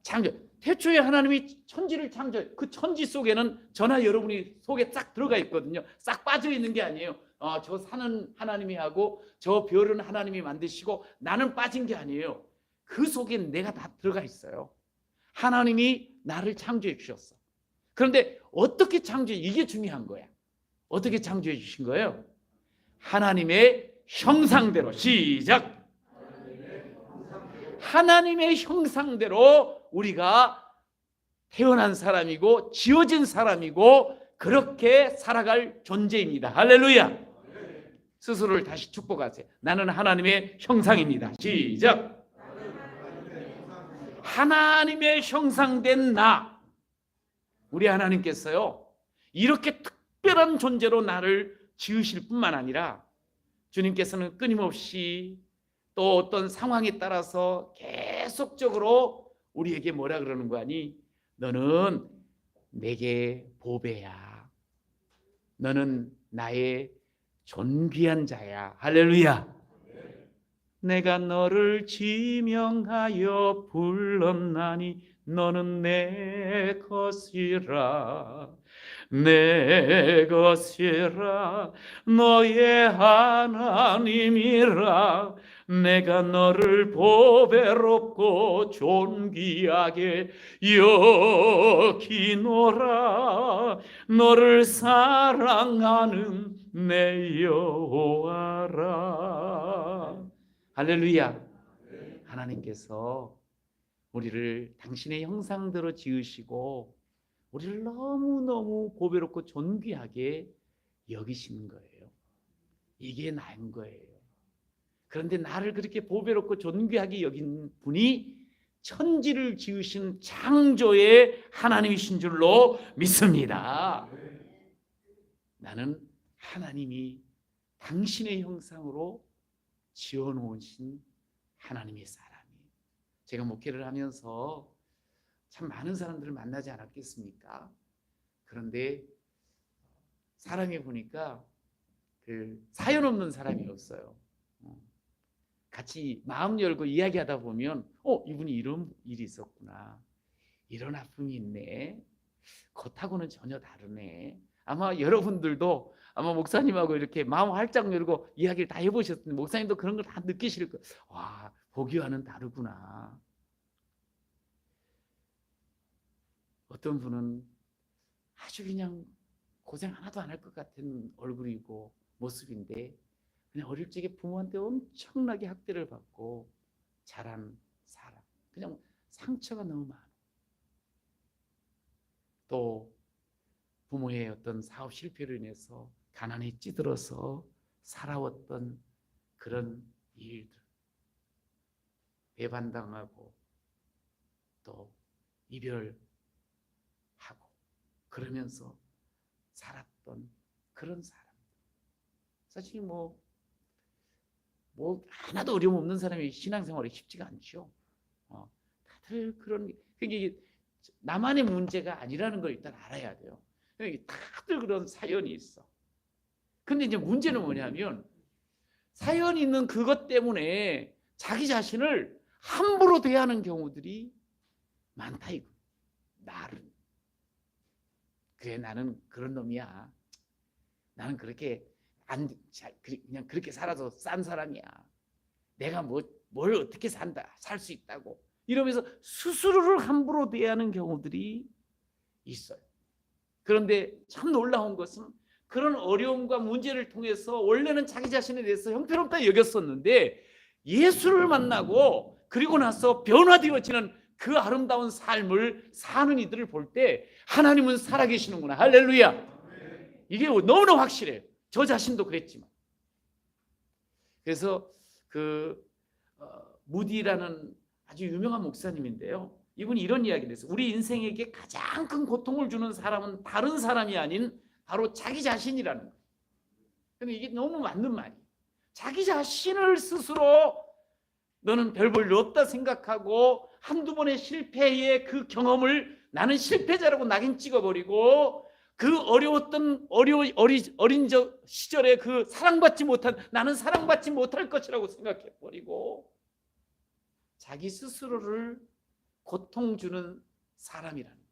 창조. 태초에 하나님이 천지를 창조해요. 그 천지 속에는 저나 여러분이 속에 싹 들어가 있거든요. 싹 빠져 있는 게 아니에요. 저 산은 하나님이 하고 저 별은 하나님이 만드시고 나는 빠진 게 아니에요. 그 속에 내가 다 들어가 있어요. 하나님이 나를 창조해 주셨어. 그런데 어떻게 창조해? 이게 중요한 거야. 어떻게 창조해 주신 거예요? 하나님의 형상대로. 시작. 하나님의 형상대로 우리가 태어난 사람이고 지어진 사람이고 그렇게 살아갈 존재입니다. 할렐루야. 스스로를 다시 축복하세요. 나는 하나님의 형상입니다. 시작. 하나님의 형상된 나. 우리 하나님께서요 이렇게 특별한 존재로 나를 지으실 뿐만 아니라 주님께서는 끊임없이 또 어떤 상황에 따라서 계속적으로 우리에게 뭐라 그러는 거 아니? 너는 내게 보배야. 너는 나의 존귀한 자야. 할렐루야. 내가 너를 지명하여 불렀나니 너는 내 것이라. 내 것이라. 너의 하나님이라. 내가 너를 보배롭고 존귀하게 여기노라. 너를 사랑하는 내 여호와라. 할렐루야. 하나님께서 우리를 당신의 형상대로 지으시고 우리를 너무너무 보배롭고 존귀하게 여기시는 거예요. 이게 나인 거예요. 그런데 나를 그렇게 보배롭고 존귀하게 여긴 분이 천지를 지으신 창조의 하나님이신 줄로 믿습니다. 나는 하나님이 당신의 형상으로 지어놓으신 하나님의 사람이에요. 제가 목회를 하면서 참 많은 사람들을 만나지 않았겠습니까? 그런데 사람이 보니까 그 사연 없는 사람이 없어요. 같이 마음 열고 이야기하다 보면 이분이 이런 일이 있었구나. 이런 아픔이 있네. 겉하고는 전혀 다르네. 아마 여러분들도 아마 목사님하고 이렇게 마음 활짝 열고 이야기를 다 해보셨는데 목사님도 그런 걸 다 느끼실 거예요. 와, 보기와는 다르구나. 어떤 분은 아주 그냥 고생 하나도 안 할 것 같은 얼굴이고 모습인데 그냥 어릴 적에 부모한테 엄청나게 학대를 받고 자란 사람. 그냥 상처가 너무 많아. 또 부모의 어떤 사업 실패로 인해서 가난에 찌들어서 살아왔던 그런 일들. 배반당하고 또 이별하고 그러면서 살았던 그런 사람. 사실 뭐 하나도 어려움 없는 사람이 신앙생활이 쉽지가 않죠. 다들 그런 그게 나만의 문제가 아니라는 걸 일단 알아야 돼요. 다들 그런 사연이 있어. 근데 이제 문제는 뭐냐면 사연이 있는 그것 때문에 자기 자신을 함부로 대하는 경우들이 많다 이거. 나를. 그래 나는 그런 놈이야. 나는 그렇게 그냥 그렇게 살아서 싼 사람이야. 내가 뭘 어떻게 살 수 있다고 이러면서 스스로를 함부로 대하는 경우들이 있어요. 그런데 참 놀라운 것은 그런 어려움과 문제를 통해서 원래는 자기 자신에 대해서 형편없다 여겼었는데 예수를 만나고 그리고 나서 변화되어지는 그 아름다운 삶을 사는 이들을 볼 때 하나님은 살아계시는구나. 할렐루야. 이게 너무나 확실해요. 저 자신도 그랬지만. 그래서 무디라는 아주 유명한 목사님인데요. 이분이 이런 이야기를 했어요. 우리 인생에게 가장 큰 고통을 주는 사람은 다른 사람이 아닌 바로 자기 자신이라는 거예요. 근데 이게 너무 맞는 말이에요. 자기 자신을 스스로 너는 별 볼 일 없다 생각하고 한두 번의 실패의 그 경험을 나는 실패자라고 낙인 찍어버리고 그 어려웠던 어린 시절에 그 사랑받지 못한 나는 사랑받지 못할 것이라고 생각해버리고 자기 스스로를 고통 주는 사람이라는 거예요.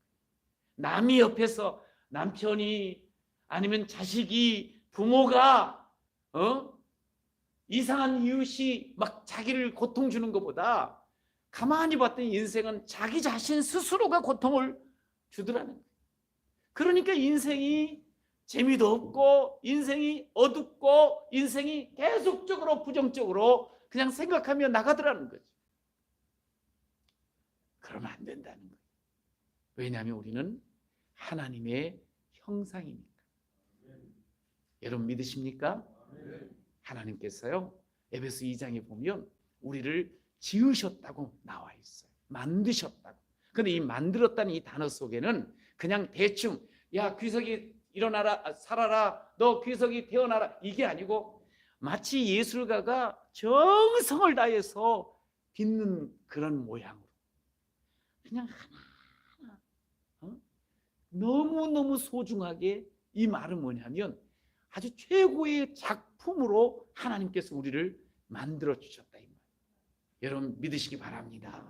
남이 옆에서 남편이 아니면 자식이 부모가 이상한 이웃이 막 자기를 고통 주는 것보다 가만히 봤더니 인생은 자기 자신 스스로가 고통을 주더라는 거예요. 그러니까 인생이 재미도 없고 인생이 어둡고 인생이 계속적으로 부정적으로 그냥 생각하며 나가더라는 거죠. 그러면 안 된다는 거예요. 왜냐하면 우리는 하나님의 형상이니까. 여러분 믿으십니까? 하나님께서요 에베소 2장에 보면 우리를 지으셨다고 나와 있어요. 만드셨다고. 근데 이 만들었다는 이 단어 속에는 그냥 대충 야 귀석이 일어나라 살아라 너 귀석이 태어나라 이게 아니고 마치 예술가가 정성을 다해서 빚는 그런 모양으로 그냥 하나하나 너무너무 소중하게 이 말은 뭐냐면 아주 최고의 작품으로 하나님께서 우리를 만들어 주셨다 이 말. 여러분 믿으시기 바랍니다.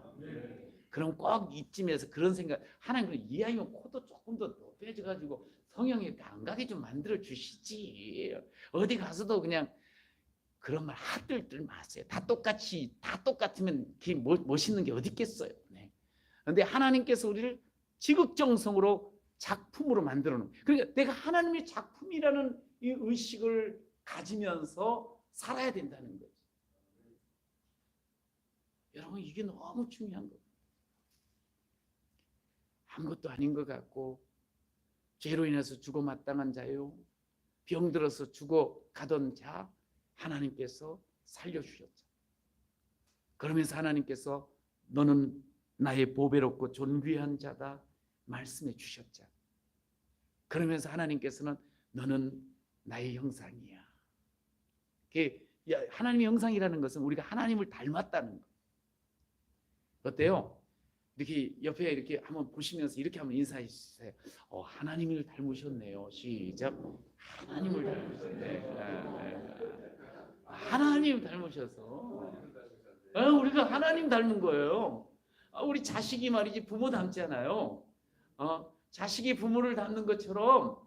그럼 꼭 이쯤에서 그런 생각 하나님 이왕이면 코도 조금 더 높여져가지고 성령의 감각이 좀 만들어 주시지 어디 가서도 그냥 그런 말 핫들들 마세요. 다 똑같으면 그게 멋있는 게 어디 있겠어요. 그런데 하나님께서 우리를 지극정성으로 작품으로 만들어 놓은 그러니까 내가 하나님의 작품이라는 이 의식을 가지면서 살아야 된다는 거죠. 여러분 이게 너무 중요한 거예요. 아무것도 아닌 것 같고 죄로 인해서 죽어 마땅한 자요 병들어서 죽어가던 자 하나님께서 살려주셨죠. 그러면서 하나님께서 너는 나의 보배롭고 존귀한 자다 말씀해 주셨죠. 그러면서 하나님께서는 너는 나의 형상이야. 하나님의 형상이라는 것은 우리가 하나님을 닮았다는 거. 어때요? 이렇게 옆에 이렇게 한번 보시면서 이렇게 한번 인사해 주세요. 하나님을 닮으셨네요. 시작. 하나님을 닮으셨네. 하나님 닮으셔서 우리가 하나님 닮은 거예요. 우리 자식이 말이지 부모 닮잖아요. 자식이 부모를 닮는 것처럼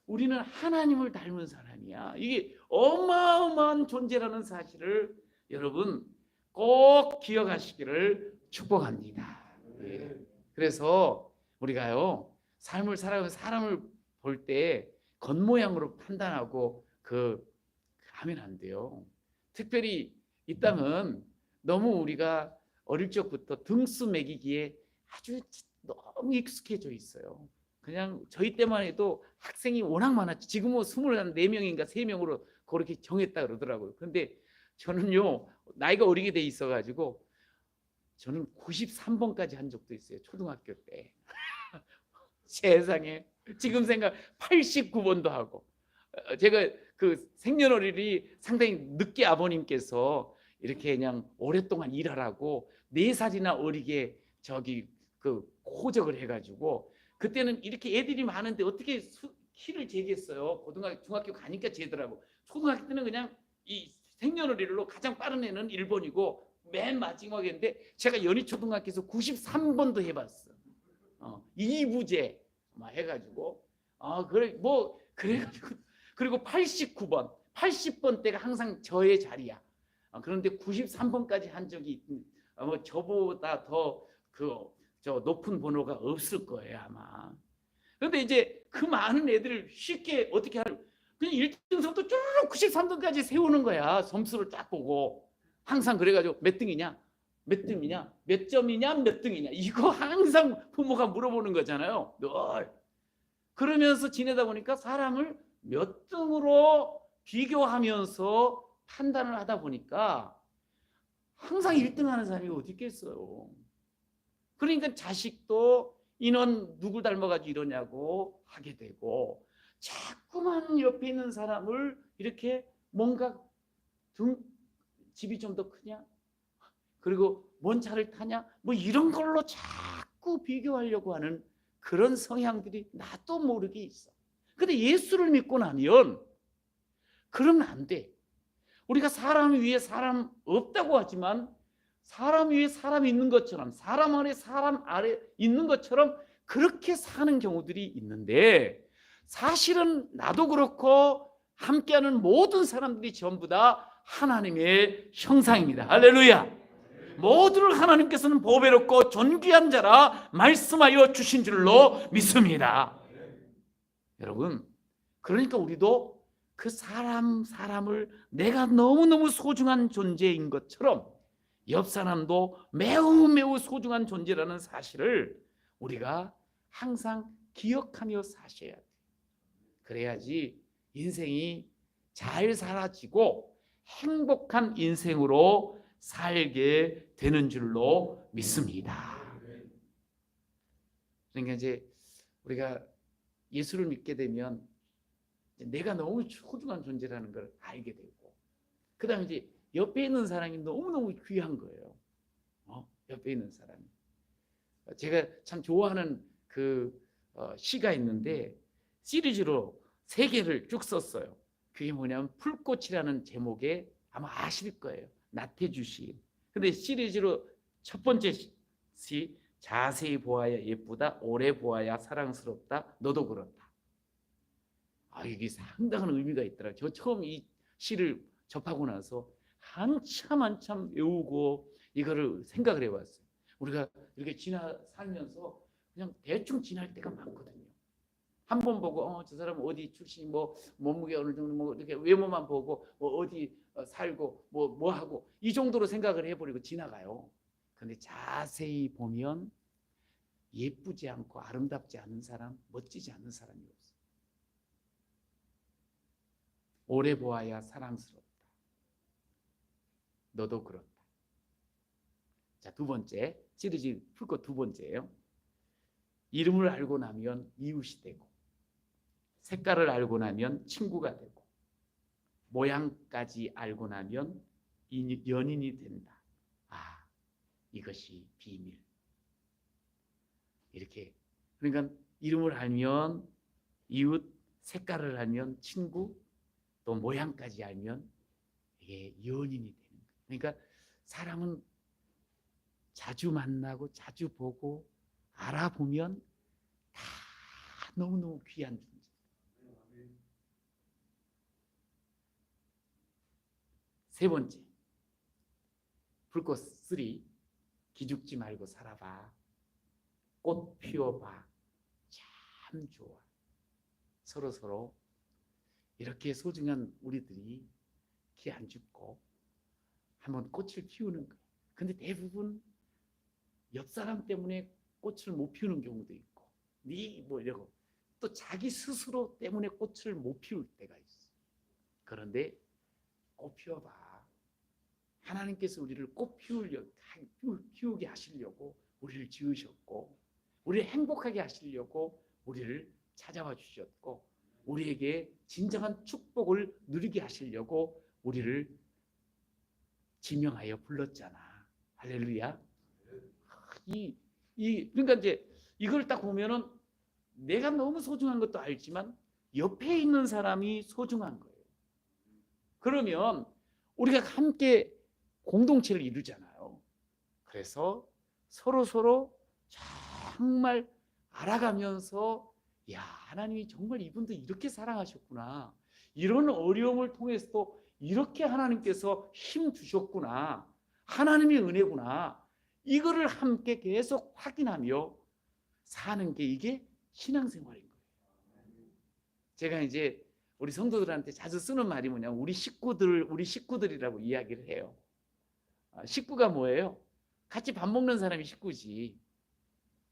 우리는 하나님을 닮은 사람이야. 이게 어마어마한 존재라는 사실을 여러분 꼭 기억하시기를 축복합니다. 예. 그래서 우리가요 삶을 살아가면서 사람을 볼 때 겉모양으로 판단하고 하면 안 돼요. 특별히 이 땅은 너무 우리가 어릴 적부터 등수 매기기에 아주 너무 익숙해져 있어요. 그냥 저희 때만 해도 학생이 워낙 많았지. 지금은 24명인가 3명으로 그렇게 정했다 그러더라고요. 그런데 저는요 나이가 어리게 돼 있어가지고 저는 93번까지 한 적도 있어요. 초등학교 때. 세상에 지금 생각 89번도 하고 제가 그 생년월일이 상당히 늦게 아버님께서 이렇게 그냥 오랫동안 일하라고 4살이나 어리게 호적을 해가지고 그때는 이렇게 애들이 많은데 어떻게 키를 재겠어요. 중학교 가니까 재더라고. 초등학교 때는 그냥 이 생년월일로 가장 빠른 애는 1번이고 맨 마지막인데 제가 연희초등학교에서 93번도 해봤어. 2부제 막 해가지고 그래가지고 그리고 89번 80번 때가 항상 저의 자리야. 그런데 93번까지 한 적이 저보다 더 높은 번호가 없을 거예요 아마. 그런데 이제 그 많은 애들을 쉽게 어떻게 그냥 1등서부터 쭉 93등까지 세우는 거야. 점수를 딱 보고 항상 그래가지고 몇 등이냐 몇 등이냐 몇 점이냐 몇 등이냐 이거 항상 부모가 물어보는 거잖아요. 늘 그러면서 지내다 보니까 사람을 몇 등으로 비교하면서 판단을 하다 보니까 항상 1등하는 사람이 어디 있겠어요. 그러니까 자식도 인원 누구 닮아가지고 이러냐고 하게 되고 자꾸만 옆에 있는 사람을 이렇게 뭔가 집이 좀 더 크냐 그리고 뭔 차를 타냐? 뭐 이런 걸로 자꾸 비교하려고 하는 그런 성향들이 나도 모르게 있어. 근데 예수를 믿고 나면 그러면 안 돼. 우리가 사람 위에 사람 없다고 하지만 사람 위에 사람이 있는 것처럼, 사람 아래 사람 아래 있는 것처럼 그렇게 사는 경우들이 있는데, 사실은 나도 그렇고 함께하는 모든 사람들이 전부 다 하나님의 형상입니다. 할렐루야. 모두를 하나님께서는 보배롭고 존귀한 자라 말씀하여 주신 줄로 믿습니다. 여러분, 그러니까 우리도 그 사람을 내가 너무너무 소중한 존재인 것처럼 옆 사람도 매우 소중한 존재라는 사실을 우리가 항상 기억하며 사셔야 돼요. 그래야지 인생이 잘 살아지고 행복한 인생으로 살게 되는 줄로 믿습니다. 그러니까 이제 우리가 예수를 믿게 되면 내가 너무 소중한 존재라는 걸 알게 되고, 그 다음에 이제 옆에 있는 사람이 너무너무 귀한 거예요. 옆에 있는 사람이. 제가 참 좋아하는 그 시가 있는데 시리즈로 3개를 쭉 썼어요. 그게 뭐냐면 풀꽃이라는 제목의, 아마 아실 거예요, 나태주 시인. 근데 시리즈로 첫 번째 시, 자세히 보아야 예쁘다, 오래 보아야 사랑스럽다, 너도 그렇다. 이게 상당한 의미가 있더라고요. 저 처음 이 시를 접하고 나서 한참 외우고 이거를 생각을 해봤어요. 우리가 이렇게 살면서 그냥 대충 지날 때가 많거든요. 한 번 보고 저 사람 어디 출신, 뭐 몸무게 어느 정도, 뭐 이렇게 외모만 보고 뭐 어디 살고 뭐 하고 이 정도로 생각을 해버리고 지나가요. 근데 자세히 보면 예쁘지 않고 아름답지 않은 사람, 멋지지 않은 사람이 없어요. 오래 보아야 사랑스럽다. 너도 그렇다. 자, 두 번째, 시리즈 풀꽃 두 번째예요. 이름을 알고 나면 이웃이 되고, 색깔을 알고 나면 친구가 되고, 모양까지 알고 나면 연인이 된다. 이것이 비밀. 이렇게, 그러니까 이름을 알면 이웃, 색깔을 알면 친구, 또 모양까지 알면 이게 연인이 되는 거예요. 그러니까 사람은 자주 만나고 자주 보고 알아보면 다 너무너무 귀한 존재. 세 번째, 불꽃 3, 기죽지 말고 살아봐. 꽃 피워봐. 참 좋아. 서로 이렇게 소중한 우리들이 기 안 죽고 한번 꽃을 피우는 거예요. 근데 대부분 옆 사람 때문에 꽃을 못 피우는 경우도 있고, 뭐 이러고 또 자기 스스로 때문에 꽃을 못 피울 때가 있어. 그런데 꽃 피워봐. 하나님께서 우리를 꽃 피우게 하시려고 우리를 지으셨고, 우리를 행복하게 하시려고 우리를 찾아와 주셨고, 우리에게 진정한 축복을 누리게 하시려고 우리를 지명하여 불렀잖아. 할렐루야. 그러니까 이제 이걸 딱 보면은 내가 너무 소중한 것도 알지만 옆에 있는 사람이 소중한 거예요. 그러면 우리가 함께 공동체를 이루잖아요. 그래서 서로 정말 알아가면서, 하나님이 정말 이분도 이렇게 사랑하셨구나. 이런 어려움을 통해서도 이렇게 하나님께서 힘 주셨구나. 하나님의 은혜구나. 이거를 함께 계속 확인하며 사는 게 이게 신앙생활인 거예요. 제가 이제 우리 성도들한테 자주 쓰는 말이 뭐냐면 우리 식구들이라고 이야기를 해요. 식구가 뭐예요? 같이 밥 먹는 사람이 식구지.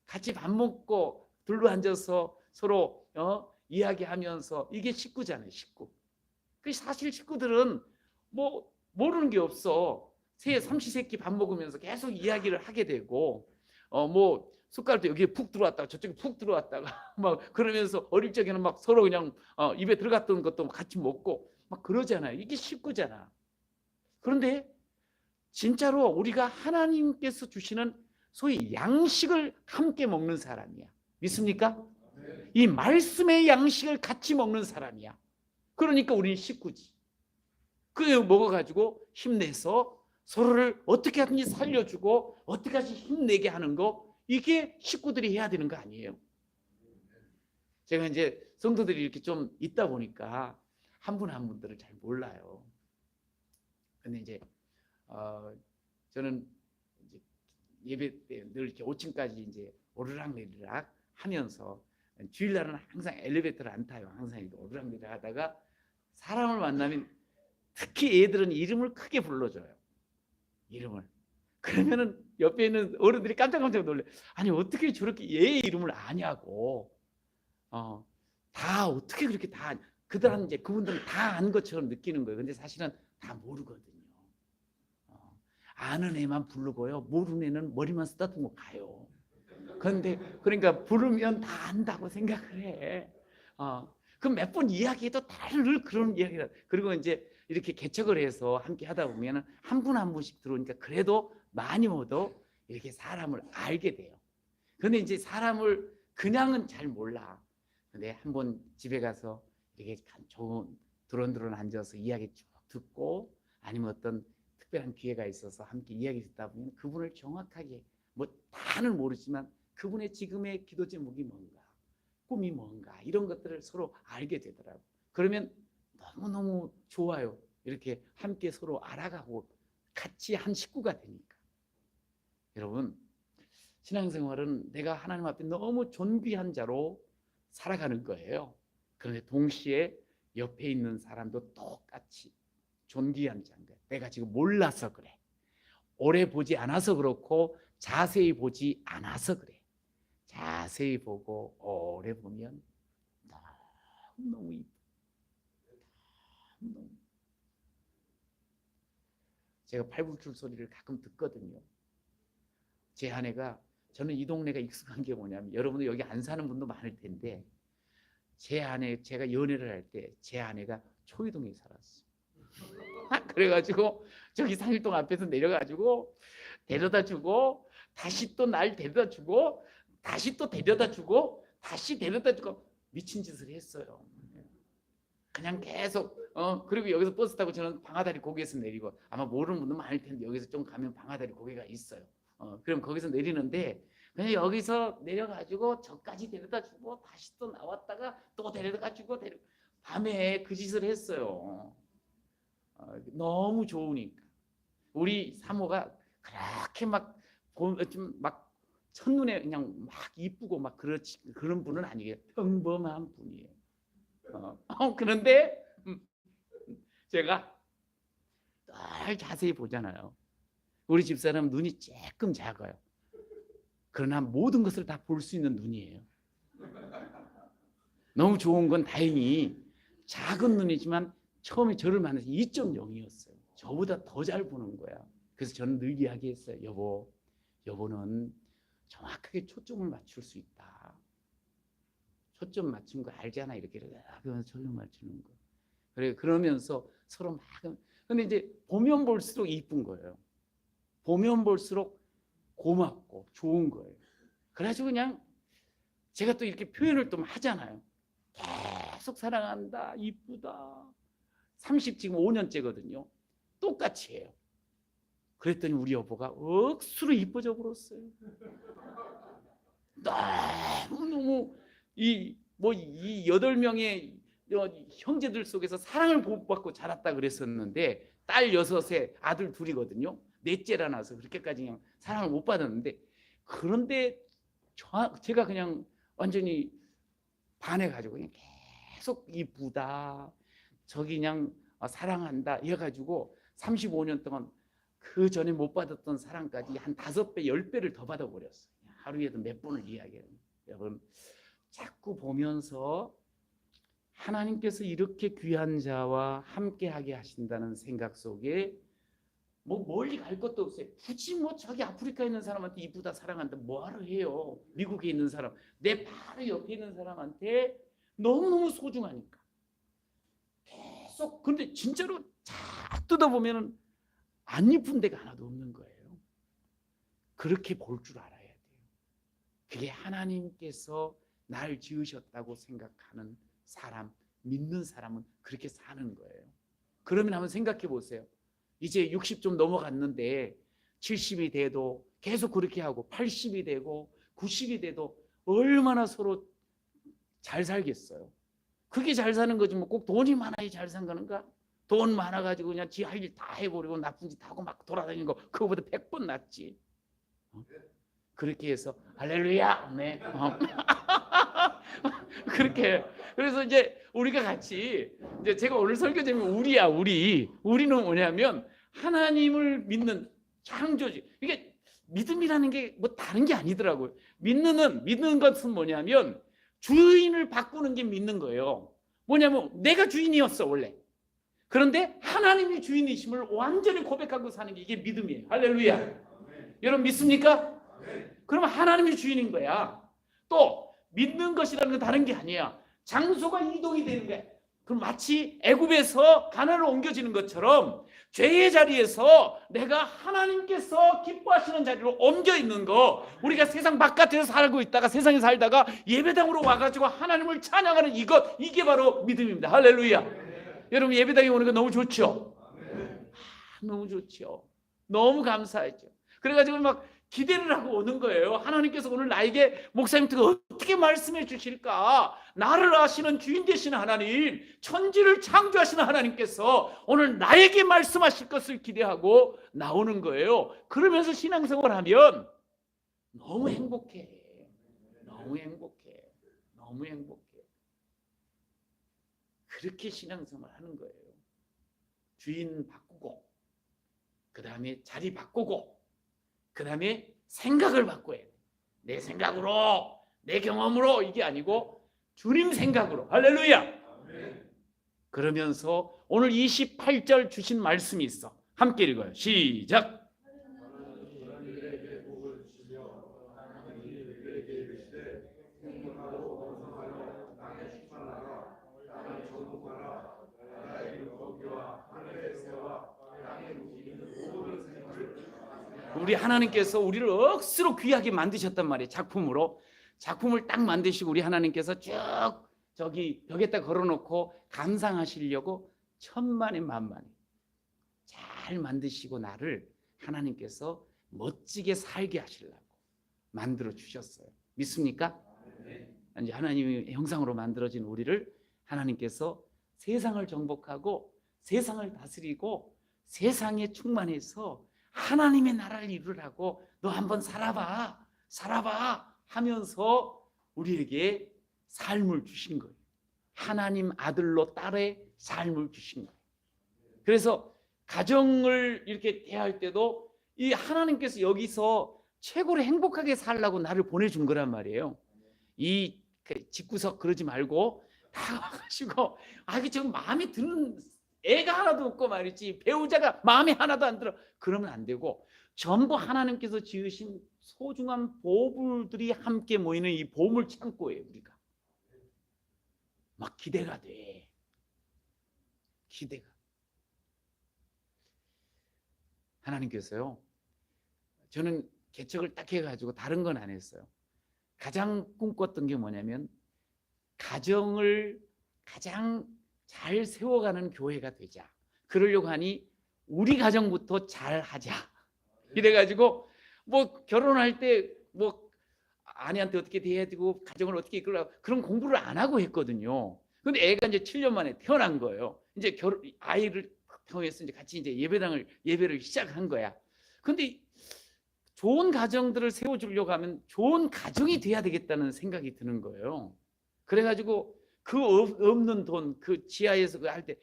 같이 밥 먹고 둘러 앉아서 서로 이야기하면서 이게 식구잖아요. 식구. 사실 식구들은 뭐 모르는 게 없어. 삼시세끼 밥 먹으면서 계속 이야기를 하게 되고, 뭐 숟가락도 여기에 푹 들어왔다가 저쪽에 푹 들어왔다가 막 그러면서 어릴 적에는 막 서로 그냥 입에 들어갔던 것도 같이 먹고 막 그러잖아요. 이게 식구잖아. 그런데 진짜로 우리가 하나님께서 주시는 소위 양식을 함께 먹는 사람이야. 믿습니까? 이 말씀의 양식을 같이 먹는 사람이야. 그러니까 우리는 식구지. 그거 먹어가지고 힘내서 서로를 어떻게 하든지 살려주고 어떻게 하든지 힘내게 하는 거, 이게 식구들이 해야 되는 거 아니에요? 제가 이제 성도들이 이렇게 좀 있다 보니까 한 분 한 분들을 잘 몰라요. 근데 이제 저는 이제 예배 때 늘 이렇게 5층까지 이제 오르락내리락 하면서, 주일날은 항상 엘리베이터를 안 타요. 항상 이렇게 오르락내리락 하다가 사람을 만나면 특히 애들은 이름을 크게 불러줘요. 이름을. 그러면은 옆에 있는 어른들이 깜짝깜짝 놀래. 아니 어떻게 저렇게 얘의 이름을 아냐고. 다 어떻게 그렇게 다, 그들은 이제 그분들은 다 아는 것처럼 느끼는 거예요. 근데 사실은 다 모르거든요. 아는 애만 부르고요, 모르는 애는 머리만 쓰다듬고 가요. 그런데 그러니까 부르면 다 안다고 생각을 해. 그럼 몇 번 이야기해도 늘 그런 이야기를. 그리고 이제 이렇게 개척을 해서 함께 하다 보면은 한 분 한 분씩 들어오니까 그래도 많이 모도 이렇게 사람을 알게 돼요. 근데 이제 사람을 그냥은 잘 몰라. 근데 한번 집에 가서 이렇게 좋은 드론드론 앉아서 이야기 쭉 듣고, 아니면 어떤 특별한 기회가 있어서 함께 이야기 듣다 보면 그분을 정확하게, 뭐 다는 모르지만 그분의 지금의 기도 제목이 뭔가, 꿈이 뭔가, 이런 것들을 서로 알게 되더라고요. 그러면 너무너무 좋아요. 이렇게 함께 서로 알아가고 같이 한 식구가 되니까. 여러분, 신앙생활은 내가 하나님 앞에 너무 존귀한 자로 살아가는 거예요. 그런데 동시에 옆에 있는 사람도 똑같이 존귀한 자인 거예요. 내가 지금 몰라서 그래. 오래 보지 않아서 그렇고 자세히 보지 않아서 그래. 자세히 보고 오래 보면 너무 이뻐. 너무. 제가 팔불출 소리를 가끔 듣거든요. 제 아내가, 저는 이 동네가 익숙한 게 뭐냐면, 여러분들 여기 안 사는 분도 많을 텐데, 제 아내, 제가 연애를 할 때 제 아내가 초이동에 살았어. 그래가지고 저기 상일동 앞에서 내려가지고 데려다 주고, 다시 또 날 데려다 주고, 다시 또 데려다 주고, 다시 데려다 주고, 미친 짓을 했어요. 그냥 계속. 그리고 여기서 버스 타고 저는 방아다리 고개에서 내리고, 아마 모르는 분도 많을 텐데 여기서 좀 가면 방아다리 고개가 있어요. 그럼 거기서 내리는데, 그냥 여기서 내려가지고 저까지 데려다 주고, 다시 또 나왔다가 또 데려다 주고, 밤에 그 짓을 했어요. 너무 좋으니까. 우리 사모가 그렇게 막 첫눈에 그냥 막 이쁘고 막 그런 분은 아니에요. 평범한 분이에요. 그런데 제가 늘 자세히 보잖아요. 우리 집사람은 눈이 조금 작아요. 그러나 모든 것을 다 볼 수 있는 눈이에요. 너무 좋은 건 다행히 작은 눈이지만 처음에 저를 만나서 2.0이었어요. 저보다 더 잘 보는 거야. 그래서 저는 늘 이야기했어요. 여보는 정확하게 초점을 맞출 수 있다. 초점 맞춘 거 알잖아. 이렇게 초점 맞추는 거. 그래, 그러면서 서로 막. 근데 이제 보면 볼수록 이쁜 거예요. 보면 볼수록 고맙고 좋은 거예요. 그래가지고 그냥 제가 또 이렇게 표현을 좀 하잖아요. 계속 사랑한다, 이쁘다. 지금 5년째거든요. 똑같이 해요. 그랬더니 우리 여보가 억수로 이뻐져 버렸어요. 너무 이 8명의 형제들 속에서 사랑을 받고 자랐다 그랬었는데, 딸 6에 아들 2이거든요. 넷째라 나서 그렇게까지 그냥 사랑을 못 받았는데, 그런데 제가 그냥 완전히 반해가지고 그냥 계속 이쁘다, 저기 그냥 사랑한다 해가지고 35년 동안 그 전에 못 받았던 사랑까지 한 5배, 10배를 더 받아버렸어요. 하루에도 몇 번을 이야기해요. 여러분, 자꾸 보면서 하나님께서 이렇게 귀한 자와 함께하게 하신다는 생각 속에 멀리 갈 것도 없어요. 굳이 저기 아프리카에 있는 사람한테 이쁘다, 사랑한다 뭐하러 해요. 미국에 있는 사람, 내 바로 옆에 있는 사람한테 너무너무 소중하니까 계속. 근데 진짜로 잘 뜯어보면은 안 이쁜 데가 하나도 없는 거예요. 그렇게 볼 줄 알아야 돼요. 그게 하나님께서 날 지으셨다고 생각하는 사람, 믿는 사람은 그렇게 사는 거예요. 그러면 한번 생각해 보세요. 이제 60 좀 넘어갔는데 70이 돼도 계속 그렇게 하고 80이 되고 90이 돼도 얼마나 서로 잘 살겠어요. 그게 잘 사는 거지 뭐 꼭 돈이 많아야 잘 산 거는가? 돈 많아가지고 그냥 지 할 일 다 해버리고 나쁜 짓 하고 막 돌아다니는 거 그거보다 100번 낫지. 그렇게 해서 할렐루야. 네. 그렇게 그래서 이제 우리가 같이 이제 제가 오늘 설교 제목이 우리야 우리는 뭐냐면 하나님을 믿는 창조주. 이게 믿음이라는 게 뭐 다른 게 아니더라고요. 믿는 것은 뭐냐면 주인을 바꾸는 게 믿는 거예요. 뭐냐면 내가 주인이었어 원래. 그런데 하나님이 주인이심을 완전히 고백하고 사는 게 이게 믿음이에요. 할렐루야. 여러분 믿습니까? 그러면 하나님이 주인인 거야. 또 믿는 것이라는 건 다른 게 아니야. 장소가 이동이 되는 거야. 그럼 마치 애굽에서 가나안으로 옮겨지는 것처럼 죄의 자리에서 내가 하나님께서 기뻐하시는 자리로 옮겨 있는 거. 우리가 세상 바깥에서 살고 있다가 세상에 살다가 예배당으로 와가지고 하나님을 찬양하는 이게 바로 믿음입니다. 할렐루야. 여러분 예배당에 오는 거 너무 좋죠? 너무 좋죠. 너무 감사하죠. 그래가지고 막 기대를 하고 오는 거예요. 하나님께서 오늘 나에게 목사님한테 어떻게 말씀해 주실까? 나를 아시는 주인 되시는 하나님, 천지를 창조하시는 하나님께서 오늘 나에게 말씀하실 것을 기대하고 나오는 거예요. 그러면서 신앙생활하면 너무 행복해. 너무 행복해. 너무 행복해. 그렇게 신앙생활 하는 거예요. 주인 바꾸고, 그 다음에 자리 바꾸고, 그 다음에 생각을 바꿔야 돼. 내 생각으로, 내 경험으로 이게 아니고 주님 생각으로. 할렐루야. 그러면서 오늘 28절 주신 말씀이 있어. 함께 읽어요. 시작. 우리 하나님께서 우리를 억수로 귀하게 만드셨단 말이에요. 작품을 딱 만드시고 우리 하나님께서 쭉 저기 벽에다 걸어놓고 감상하시려고 천만에 만만에 잘 만드시고 나를 하나님께서 멋지게 살게 하시려고 만들어 주셨어요. 믿습니까? 이제 하나님의 형상으로 만들어진 우리를 하나님께서 세상을 정복하고 세상을 다스리고 세상에 충만해서 하나님의 나라를 이루라고 너 한번 살아봐 하면서 우리에게 삶을 주신 거예요. 하나님 아들로 딸의 삶을 주신 거예요. 그래서 가정을 이렇게 대할 때도 이 하나님께서 여기서 최고로 행복하게 살라고 나를 보내준 거란 말이에요. 이 집구석 그러지 말고 다 와가지고 이게 지금 마음에 드는 애가 하나도 없고 말이지 배우자가 마음에 하나도 안 들어 그러면 안 되고 전부 하나님께서 지으신 소중한 보물들이 함께 모이는 이 보물 창고예요. 우리가 막 기대가 돼. 기대가. 하나님께서요, 저는 개척을 딱 해가지고 다른 건 안 했어요. 가장 꿈꿨던 게 뭐냐면 가정을 가장 잘 세워가는 교회가 되자. 그러려고 하니 우리 가정부터 잘 하자. 이래가지고 뭐 결혼할 때 뭐 아내한테 어떻게 대해야 되고 가정을 어떻게 이끌라 그런 공부를 안 하고 했거든요. 근데 애가 이제 7년 만에 태어난 거예요. 이제 아이를 통해서 이제 같이 이제 예배를 시작한 거야. 근데 좋은 가정들을 세워주려고 하면 좋은 가정이 돼야 되겠다는 생각이 드는 거예요. 그래가지고 그 없는 돈, 그 지하에서 그 할 때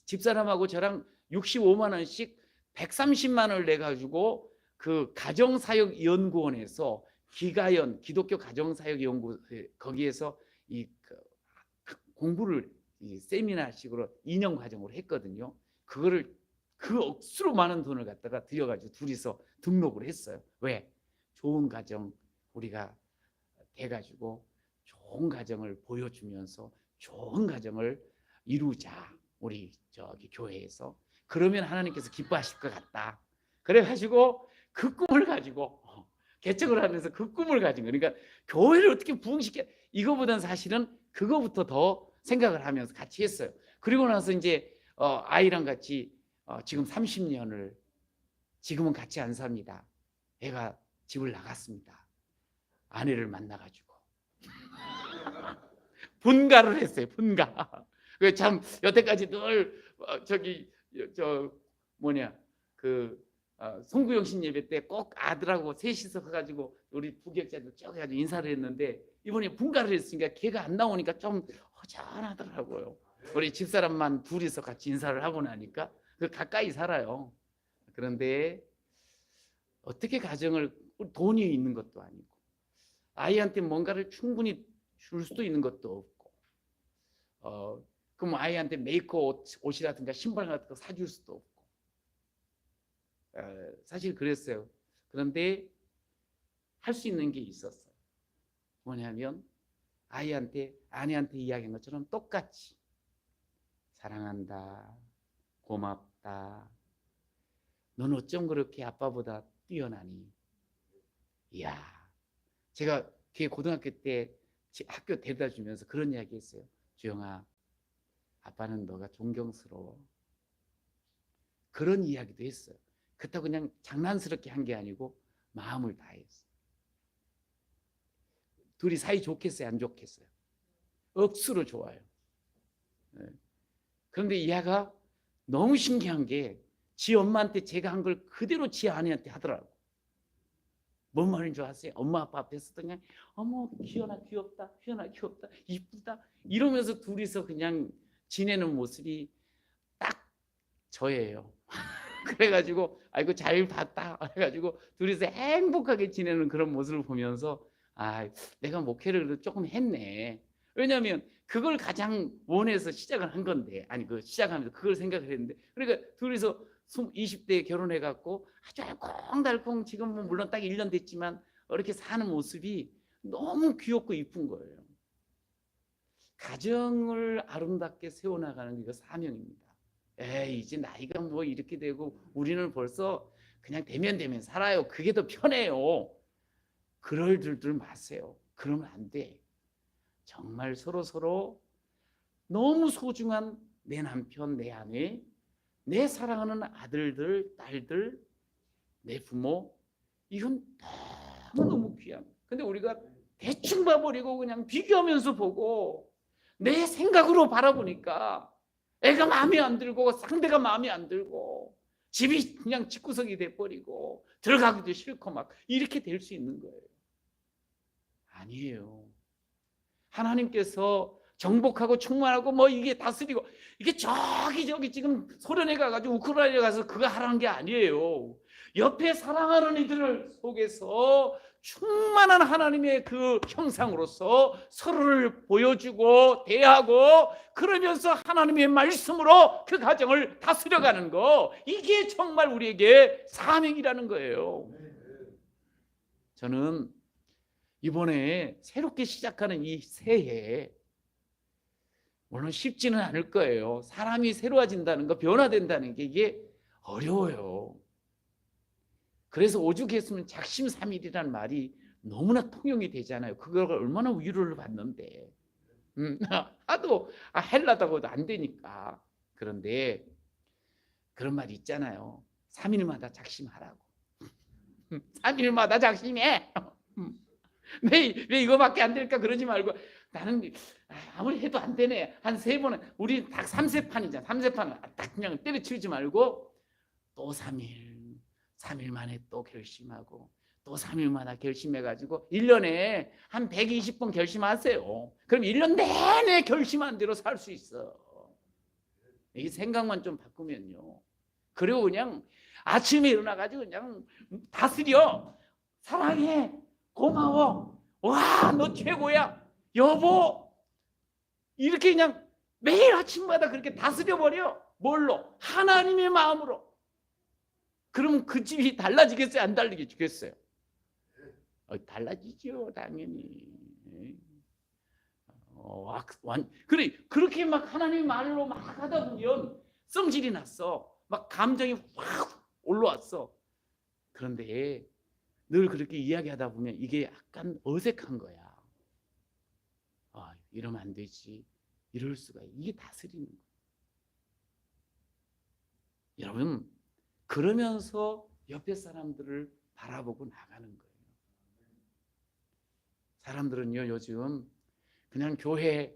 집사람하고 저랑 65만 원씩 130만 원을 내가지고 그 가정사역연구원에서 기가연 기독교 가정사역연구 거기에서 공부를 세미나식으로 2년 과정으로 했거든요. 그거를 그 억수로 많은 돈을 갖다가 들여가지고 둘이서 등록을 했어요. 왜? 좋은 가정 우리가 돼가지고 좋은 가정을 보여주면서 좋은 가정을 이루자. 우리 저기 교회에서 그러면 하나님께서 기뻐하실 것 같다. 그래가지고 그 꿈을 가지고 개척을 하면서 그 꿈을 가진 거예요. 그러니까 교회를 어떻게 부흥시켜, 이거보다는 사실은 그거부터 더 생각을 하면서 같이 했어요. 그리고 나서 이제 아이랑 같이 지금 30년을 지금은 같이 안 삽니다. 애가 집을 나갔습니다. 아내를 만나가지고 분가를 했어요. 분가. 참 여태까지 늘 송구영 신 예배 때 꼭 아들하고 셋이서 가가지고 우리 부격자들 쭉 해가지고 인사를 했는데 이번에 분가를 했으니까 걔가 안 나오니까 좀 허전하더라고요. 우리 집사람만 둘이서 같이 인사를 하고 나니까 가까이 살아요. 그런데 어떻게 가정을, 돈이 있는 것도 아니고 아이한테 뭔가를 충분히 줄 수도 있는 것도 없고 그럼 아이한테 메이커 옷이라든가 신발 같은 거 사줄 수도 없고 사실 그랬어요. 그런데 할 수 있는 게 있었어요. 뭐냐면 아내한테 이야기한 것처럼 똑같이 사랑한다, 고맙다, 넌 어쩜 그렇게 아빠보다 뛰어나니. 이야, 제가 걔 고등학교 때 학교 데려다 주면서 그런 이야기 했어요. 주영아, 아빠는 너가 존경스러워. 그런 이야기도 했어요. 그렇다고 그냥 장난스럽게 한 게 아니고 마음을 다했어요. 둘이 사이 좋겠어요, 안 좋겠어요? 억수로 좋아요. 그런데 이 아가 너무 신기한 게 지 엄마한테 제가 한 걸 그대로 지 아내한테 하더라고. 뭔 말인 줄 아세요? 엄마 아빠 앞에서 그냥 어머 기현아 귀엽다, 희연아 귀엽다, 이쁘다 이러면서 둘이서 그냥 지내는 모습이 딱 저예요. 그래가지고 아이고 잘 봤다 해가지고 둘이서 행복하게 지내는 그런 모습을 보면서 내가 목회를 조금 했네. 왜냐하면 그걸 가장 원해서 시작을 한 건데, 시작하면서 그걸 생각을 했는데, 그러니까 둘이서 20대에 결혼해갖고 아주 알콩달콩 지금 뭐 물론 딱 1년 됐지만 이렇게 사는 모습이 너무 귀엽고 이쁜 거예요. 가정을 아름답게 세워나가는 게 사명입니다. 이제 나이가 뭐 이렇게 되고 우리는 벌써 그냥 되면 살아요. 그게 더 편해요. 그럴 들들 마세요. 그러면 안 돼. 정말 서로 너무 소중한 내 남편, 내 아내, 내 사랑하는 아들들, 딸들, 내 부모, 이건 너무 귀한. 근데 우리가 대충 봐버리고 그냥 비교하면서 보고 내 생각으로 바라보니까 애가 마음에 안 들고 상대가 마음에 안 들고 집이 그냥 집구석이 돼버리고 들어가기도 싫고 막 이렇게 될 수 있는 거예요. 아니에요. 하나님께서 정복하고 충만하고 뭐 이게 다스리고 이게 저기 지금 소련에 가가지고 우크라이나에 가서 그거 하라는 게 아니에요. 옆에 사랑하는 이들을 속에서 충만한 하나님의 그 형상으로서 서로를 보여주고 대하고 그러면서 하나님의 말씀으로 그 가정을 다스려가는 거, 이게 정말 우리에게 사명이라는 거예요. 저는 이번에 새롭게 시작하는 이 새해에 물론 쉽지는 않을 거예요. 사람이 새로워진다는 거, 변화된다는 게 이게 어려워요. 그래서 오죽했으면 작심삼일이라는 말이 너무나 통용이 되잖아요. 그걸 얼마나 위로를 받는데 하도 헬라다고도 안 되니까. 그런데 그런 말이 있잖아요. 3일마다 작심하라고. 3일마다 작심해. 왜 이거밖에 안 될까 그러지 말고, 나는 아무리 해도 안 되네. 한 3번은 우리 딱 3세판이잖아. 3세판은 딱 그냥 때려치우지 말고 또 3일 만에 또 결심하고 또 3일마다 결심해가지고 1년에 한 120번 결심하세요. 그럼 1년 내내 결심한 대로 살 수 있어. 이 생각만 좀 바꾸면요. 그리고 그냥 아침에 일어나가지고 그냥 다스려. 사랑해, 고마워, 와, 너 최고야, 여보, 이렇게 그냥 매일 아침마다 그렇게 다스려버려. 뭘로? 하나님의 마음으로. 그러면 그 집이 달라지겠어요? 안 달라지겠어요? 달라지죠, 당연히. 그래, 그렇게 막 하나님의 말로 막 하다 보면 성질이 났어. 막 감정이 확 올라왔어. 그런데 늘 그렇게 이야기하다 보면 이게 약간 어색한 거야. 아, 이러면 안 되지. 이럴 수가. 이게 다스리는 거야. 여러분, 그러면서 옆에 사람들을 바라보고 나가는 거예요. 사람들은요, 요즘 그냥 교회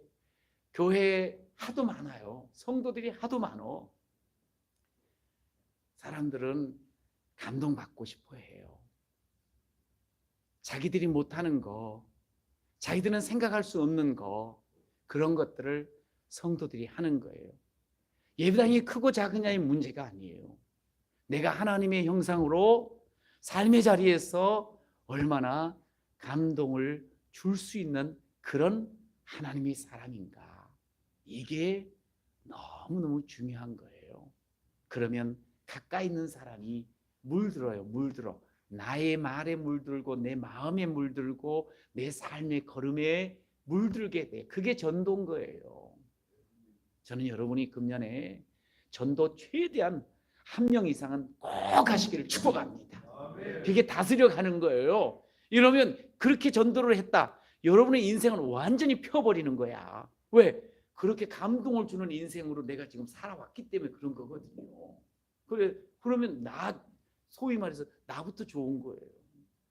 하도 많아요. 성도들이 하도 많어. 사람들은 감동받고 싶어 해요. 자기들이 못하는 거, 자기들은 생각할 수 없는 거, 그런 것들을 성도들이 하는 거예요. 예배당이 크고 작으냐의 문제가 아니에요. 내가 하나님의 형상으로 삶의 자리에서 얼마나 감동을 줄 수 있는 그런 하나님의 사람인가. 이게 너무너무 중요한 거예요. 그러면 가까이 있는 사람이 물들어요. 물들어. 나의 말에 물들고 내 마음에 물들고 내 삶의 걸음에 물들게 돼. 그게 전도인 거예요. 저는 여러분이 금년에 전도 최대한 한 명 이상은 꼭 하시기를 축복합니다. 그게 다스려 가는 거예요. 이러면 그렇게 전도를 했다. 여러분의 인생은 완전히 펴버리는 거야. 왜? 그렇게 감동을 주는 인생으로 내가 지금 살아왔기 때문에 그런 거거든요. 그러면 소위 말해서 나부터 좋은 거예요.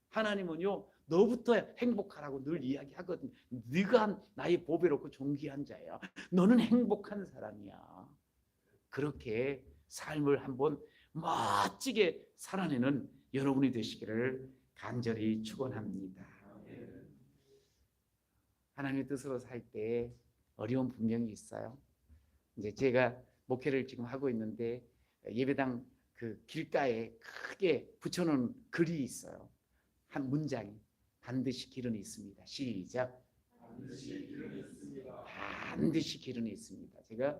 하나님은요, 너부터 행복하라고 늘 이야기하거든요. 네가 나의 보배롭고 존귀한 자야. 너는 행복한 사람이야. 그렇게 삶을 한번 멋지게 살아내는 여러분이 되시기를 간절히 축원합니다. 하나님의 뜻으로 살 때 어려움 분명히 있어요. 이제 제가 목회를 지금 하고 있는데 예배당 그 길가에 크게 붙여놓은 글이 있어요. 한 문장이 반드시 길은 있습니다. 시작. 반드시 길은 있습니다. 반드시 길은 있습니다. 제가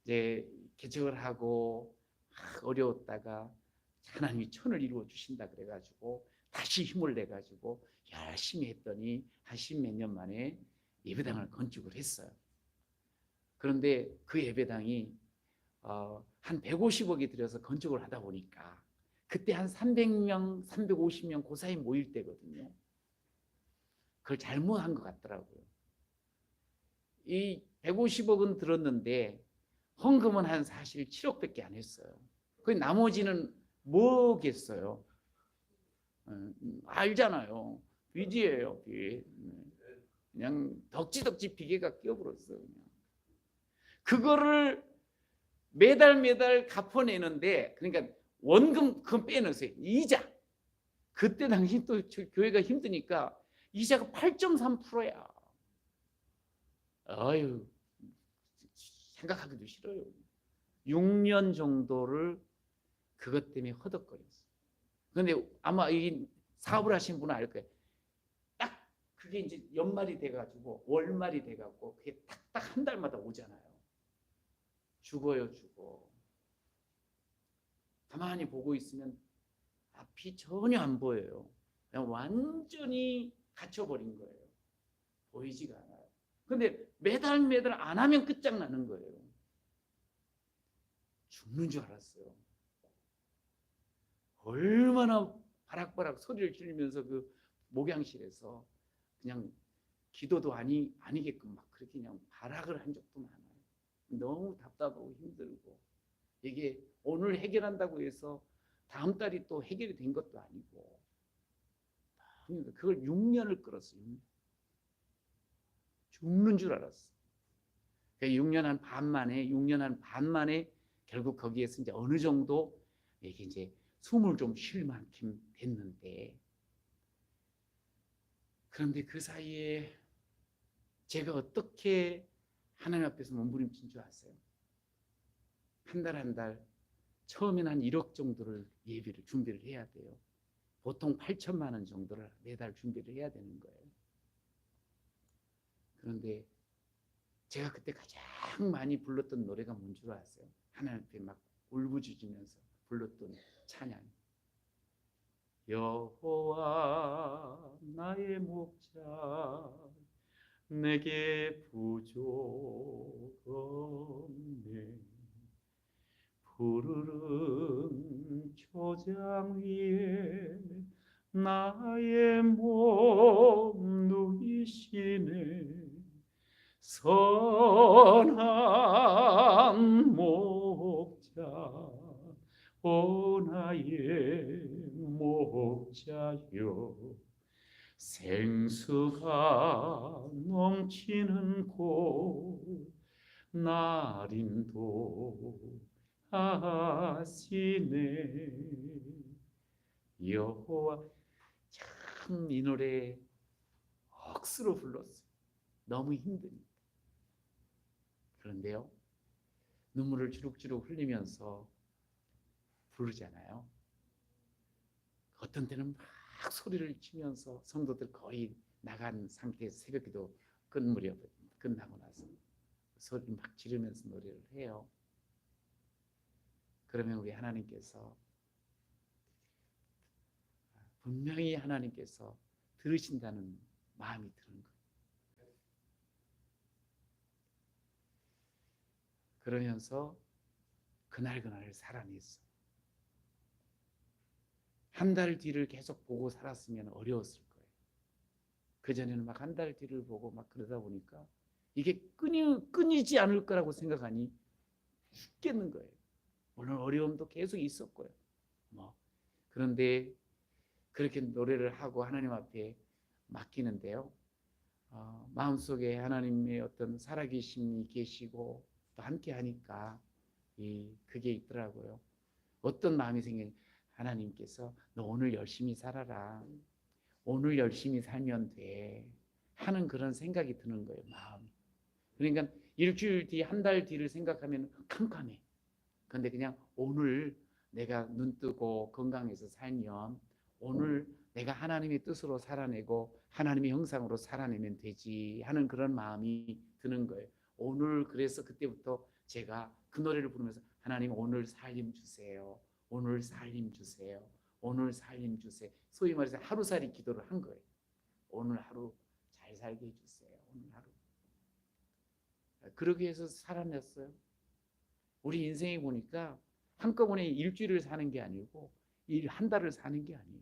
이제 개척을 하고 어려웠다가 하나님이 천을 이루어 주신다 그래가지고 다시 힘을 내가지고 열심히 했더니 한 10몇 년 만에 예배당을 건축을 했어요. 그런데 그 예배당이 한 150억이 들여서 건축을 하다 보니까 그때 한 300명, 350명 그 사이 모일 때거든요. 그걸 잘못한 것 같더라고요. 이 150억은 들었는데 헌금은 한 사실 7억밖에 안 했어요. 그 나머지는 뭐겠어요? 알잖아요. 빚이에요, 빚. 그냥 덕지덕지 비계가 끼어버렸어요. 그냥. 그거를 매달 갚아내는데, 그러니까 원금 그건 빼놓으세요. 이자. 그때 당시 또 교회가 힘드니까 이자가 8.3%야. 아유, 생각하기도 싫어요. 6년 정도를 그것 때문에 허덕거렸어요. 그런데 아마 이 사업을 하신 분은 알 거예요. 딱 그게 이제 연말이 돼가지고 월말이 돼가지고 그게 딱딱 한 달마다 오잖아요. 죽어요, 죽어. 가만히 보고 있으면 앞이 전혀 안 보여요. 그냥 완전히 갇혀버린 거예요. 보이지가 않아요. 근데 매달 안 하면 끝장나는 거예요. 죽는 줄 알았어요. 얼마나 바락바락 소리를 지르면서 그 목양실에서 그냥 기도도 아니게끔 막 그렇게 그냥 발악을 한 적도 많아요. 너무 답답하고 힘들고 이게 오늘 해결한다고 해서 다음 달이 또 해결이 된 것도 아니고 그걸 6년을 끌었어요. 죽는 줄 알았어. 6년 한 반 만에 결국 거기에서 이제 어느 정도 이게 이제 숨을 좀 쉴 만큼 됐는데, 그런데 그 사이에 제가 어떻게 하나님 앞에서 몸부림친 줄 아세요? 한 달 처음에는 한 1억 정도를 예비를 준비를 해야 돼요. 보통 8천만 원 정도를 매달 준비를 해야 되는 거예요. 그런데 제가 그때 가장 많이 불렀던 노래가 뭔 줄 아세요? 하나님 앞에 막 울부짖으면서 불렀던 찬양. 여호와 나의 목자 내게 부족 없네. 푸르른 법장 위에 나의 몸 누이시네. 선한 목자 오 나의 목자여, 생수가 넘치는 곳 날 인도하시네. 여호와. 참 이 노래 억수로 불렀어요. 너무 힘듭니다. 그런데요, 눈물을 주룩주룩 흘리면서 부르잖아요. 어떤 때는 막 소리를 치면서 성도들 거의 나간 상태에서 새벽기도 끝나고 나서 소리 막 지르면서 노래를 해요. 그러면 우리 하나님께서 분명히 하나님께서 들으신다는 마음이 드는 거예요. 그러면서 그날을 살아냈어. 한 달 뒤를 계속 보고 살았으면 어려웠을 거예요. 그전에는 막 한 달 뒤를 보고 막 그러다 보니까 이게 끊이지 않을 거라고 생각하니 죽겠는 거예요. 물론 어려움도 계속 있었고요. 그런데 그렇게 노래를 하고 하나님 앞에 맡기는데요, 마음속에 하나님의 어떤 살아계심이 계시고 또 함께 하니까 그게 있더라고요. 어떤 마음이 생기냐, 하나님께서 너 오늘 열심히 살아라, 오늘 열심히 살면 돼 하는 그런 생각이 드는 거예요. 마음이. 그러니까 일주일 뒤, 한 달 뒤를 생각하면 캄캄해. 그런데 그냥 오늘 내가 눈 뜨고 건강해서 살면 오늘 내가 하나님의 뜻으로 살아내고 하나님의 형상으로 살아내면 되지 하는 그런 마음이 드는 거예요. 오늘. 그래서 그때부터 제가 그 노래를 부르면서 하나님 오늘 살림 주세요, 오늘 살림 주세요, 오늘 살림 주세요. 소위 말해서 하루살이 기도를 한 거예요. 오늘 하루 잘 살게 해주세요. 오늘 하루. 그러기 위해서 살아냈어요. 우리 인생에 보니까 한꺼번에 일주일을 사는 게 아니고 한 달을 사는 게 아니에요.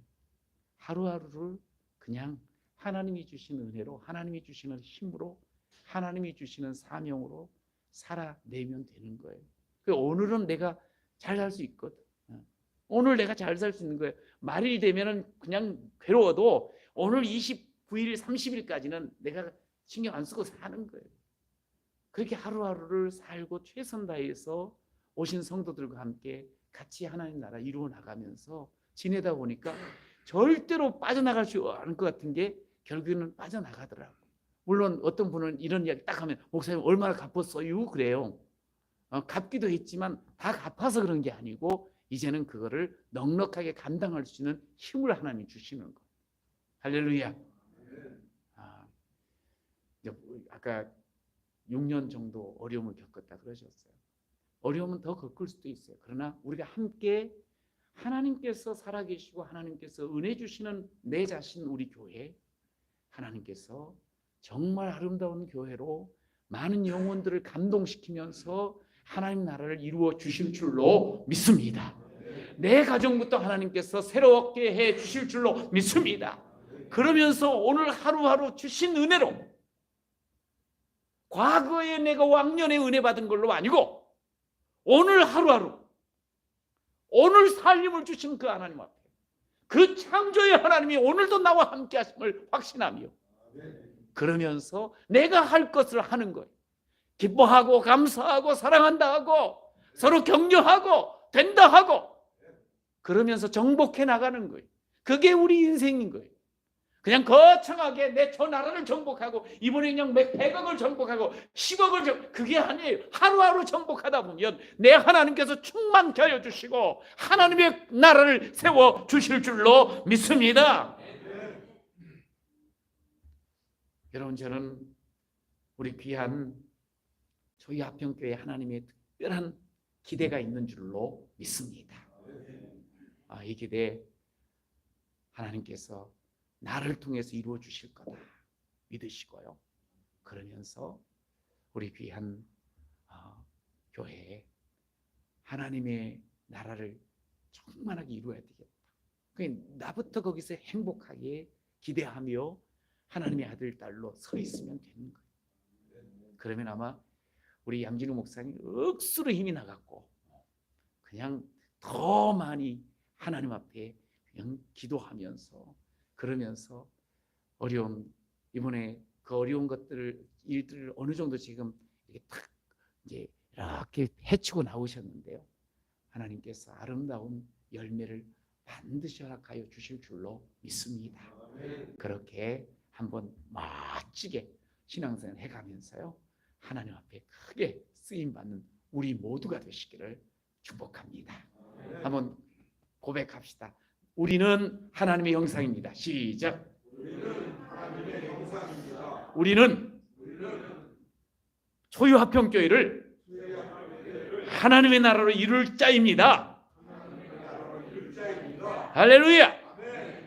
하루하루를 그냥 하나님이 주신 은혜로, 하나님이 주시는 힘으로, 하나님이 주시는 사명으로 살아내면 되는 거예요. 오늘은 내가 잘 살 수 있거든. 오늘 내가 잘 살 수 있는 거예요. 말일이 되면은 그냥 괴로워도 오늘 29일, 30일까지는 내가 신경 안 쓰고 사는 거예요. 그렇게 하루하루를 살고 최선 다해서 오신 성도들과 함께 같이 하나님 나라 이루어 나가면서 지내다 보니까 절대로 빠져나갈 수 없는 것 같은 게 결국에는 빠져나가더라고요. 물론 어떤 분은 이런 이야기 딱 하면 목사님 얼마나 갚았어요? 그래요. 갚기도 했지만 다 갚아서 그런 게 아니고 이제는 그거를 넉넉하게 감당할 수 있는 힘을 하나님이 주시는 거예요. 할렐루야. 아까 6년 정도 어려움을 겪었다 그러셨어요. 어려움은 더 겪을 수도 있어요. 그러나 우리가 함께 하나님께서 살아계시고 하나님께서 은혜 주시는 내 자신, 우리 교회, 하나님께서 정말 아름다운 교회로 많은 영혼들을 감동시키면서 하나님 나라를 이루어 주실 줄로 믿습니다. 내 가정부터 하나님께서 새롭게 해 주실 줄로 믿습니다. 그러면서 오늘 하루하루 주신 은혜로, 과거에 내가 왕년에 은혜 받은 걸로 아니고 오늘 하루하루, 오늘 살림을 주신 그 하나님 앞에, 그 창조의 하나님이 오늘도 나와 함께 하심을 확신하며 그러면서 내가 할 것을 하는 거예요. 기뻐하고 감사하고 사랑한다 하고 서로 격려하고 된다 하고 그러면서 정복해 나가는 거예요. 그게 우리 인생인 거예요. 그냥 거창하게 내 저 나라를 정복하고 이번에 그냥 100억을 정복하고 10억을 그게 아니에요. 하루하루 정복하다 보면 내 하나님께서 충만케 하여 주시고 하나님의 나라를 세워 주실 줄로 믿습니다. 여러분, 저는 우리 귀한 저희 합평교회 하나님의 특별한 기대가 있는 줄로 믿습니다. 이 기대 하나님께서 나를 통해서 이루어 주실 거다 믿으시고요. 그러면서 우리 귀한 교회에 하나님의 나라를 충만하게 이루어야 되겠다. 그러니까 나부터 거기서 행복하게 기대하며 하나님의 아들 딸로 서 있으면 되는 거예요. 그러면 아마 우리 양진우 목사님 억수로 힘이 나갔고 그냥 더 많이 하나님 앞에 그냥 기도하면서 그러면서 어려운 이번에 그 어려운 것들을 일들을 어느 정도 지금 이렇게 탁 이제 이렇게 해치고 나오셨는데요. 하나님께서 아름다운 열매를 반드시 허락하여 주실 줄로 믿습니다. 그렇게 한번 멋지게 신앙생활 해가면서요. 하나님 앞에 크게 쓰임받는 우리 모두가 되시기를 축복합니다. 한번 고백합시다. 우리는 하나님의 형상입니다. 시작. 우리는 초유합평교회를 하나님의 나라로 이룰 자입니다. 할렐루야.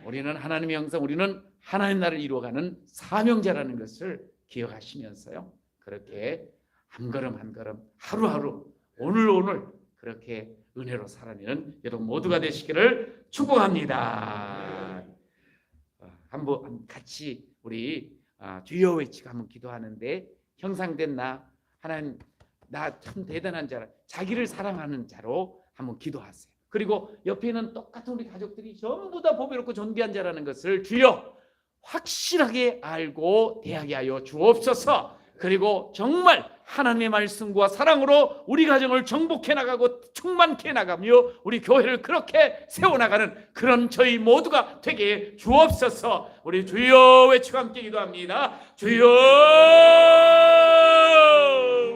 우리는 하나님의 형상, 우리는 하나님 나라를 이루어가는 사명자라는 것을 기억하시면서요. 그렇게 한 걸음 한 걸음 하루하루 오늘 그렇게 은혜로 살아내는 여러분 모두가 되시기를 축복합니다. 한번 같이 우리 주여 외치고 한번 기도하는데 형상된 나 하나님 나 참 대단한 자라 자기를 사랑하는 자로 한번 기도하세요. 그리고 옆에 있는 똑같은 우리 가족들이 전부 다 보배롭고 존귀한 자라는 것을 주여 확실하게 알고 대하게 하여 주옵소서. 그리고 정말 하나님의 말씀과 사랑으로 우리 가정을 정복해 나가고 충만케 나가며 우리 교회를 그렇게 세워나가는 그런 저희 모두가 되게 주옵소서. 우리 주여 외치고 함께 기도합니다. 주여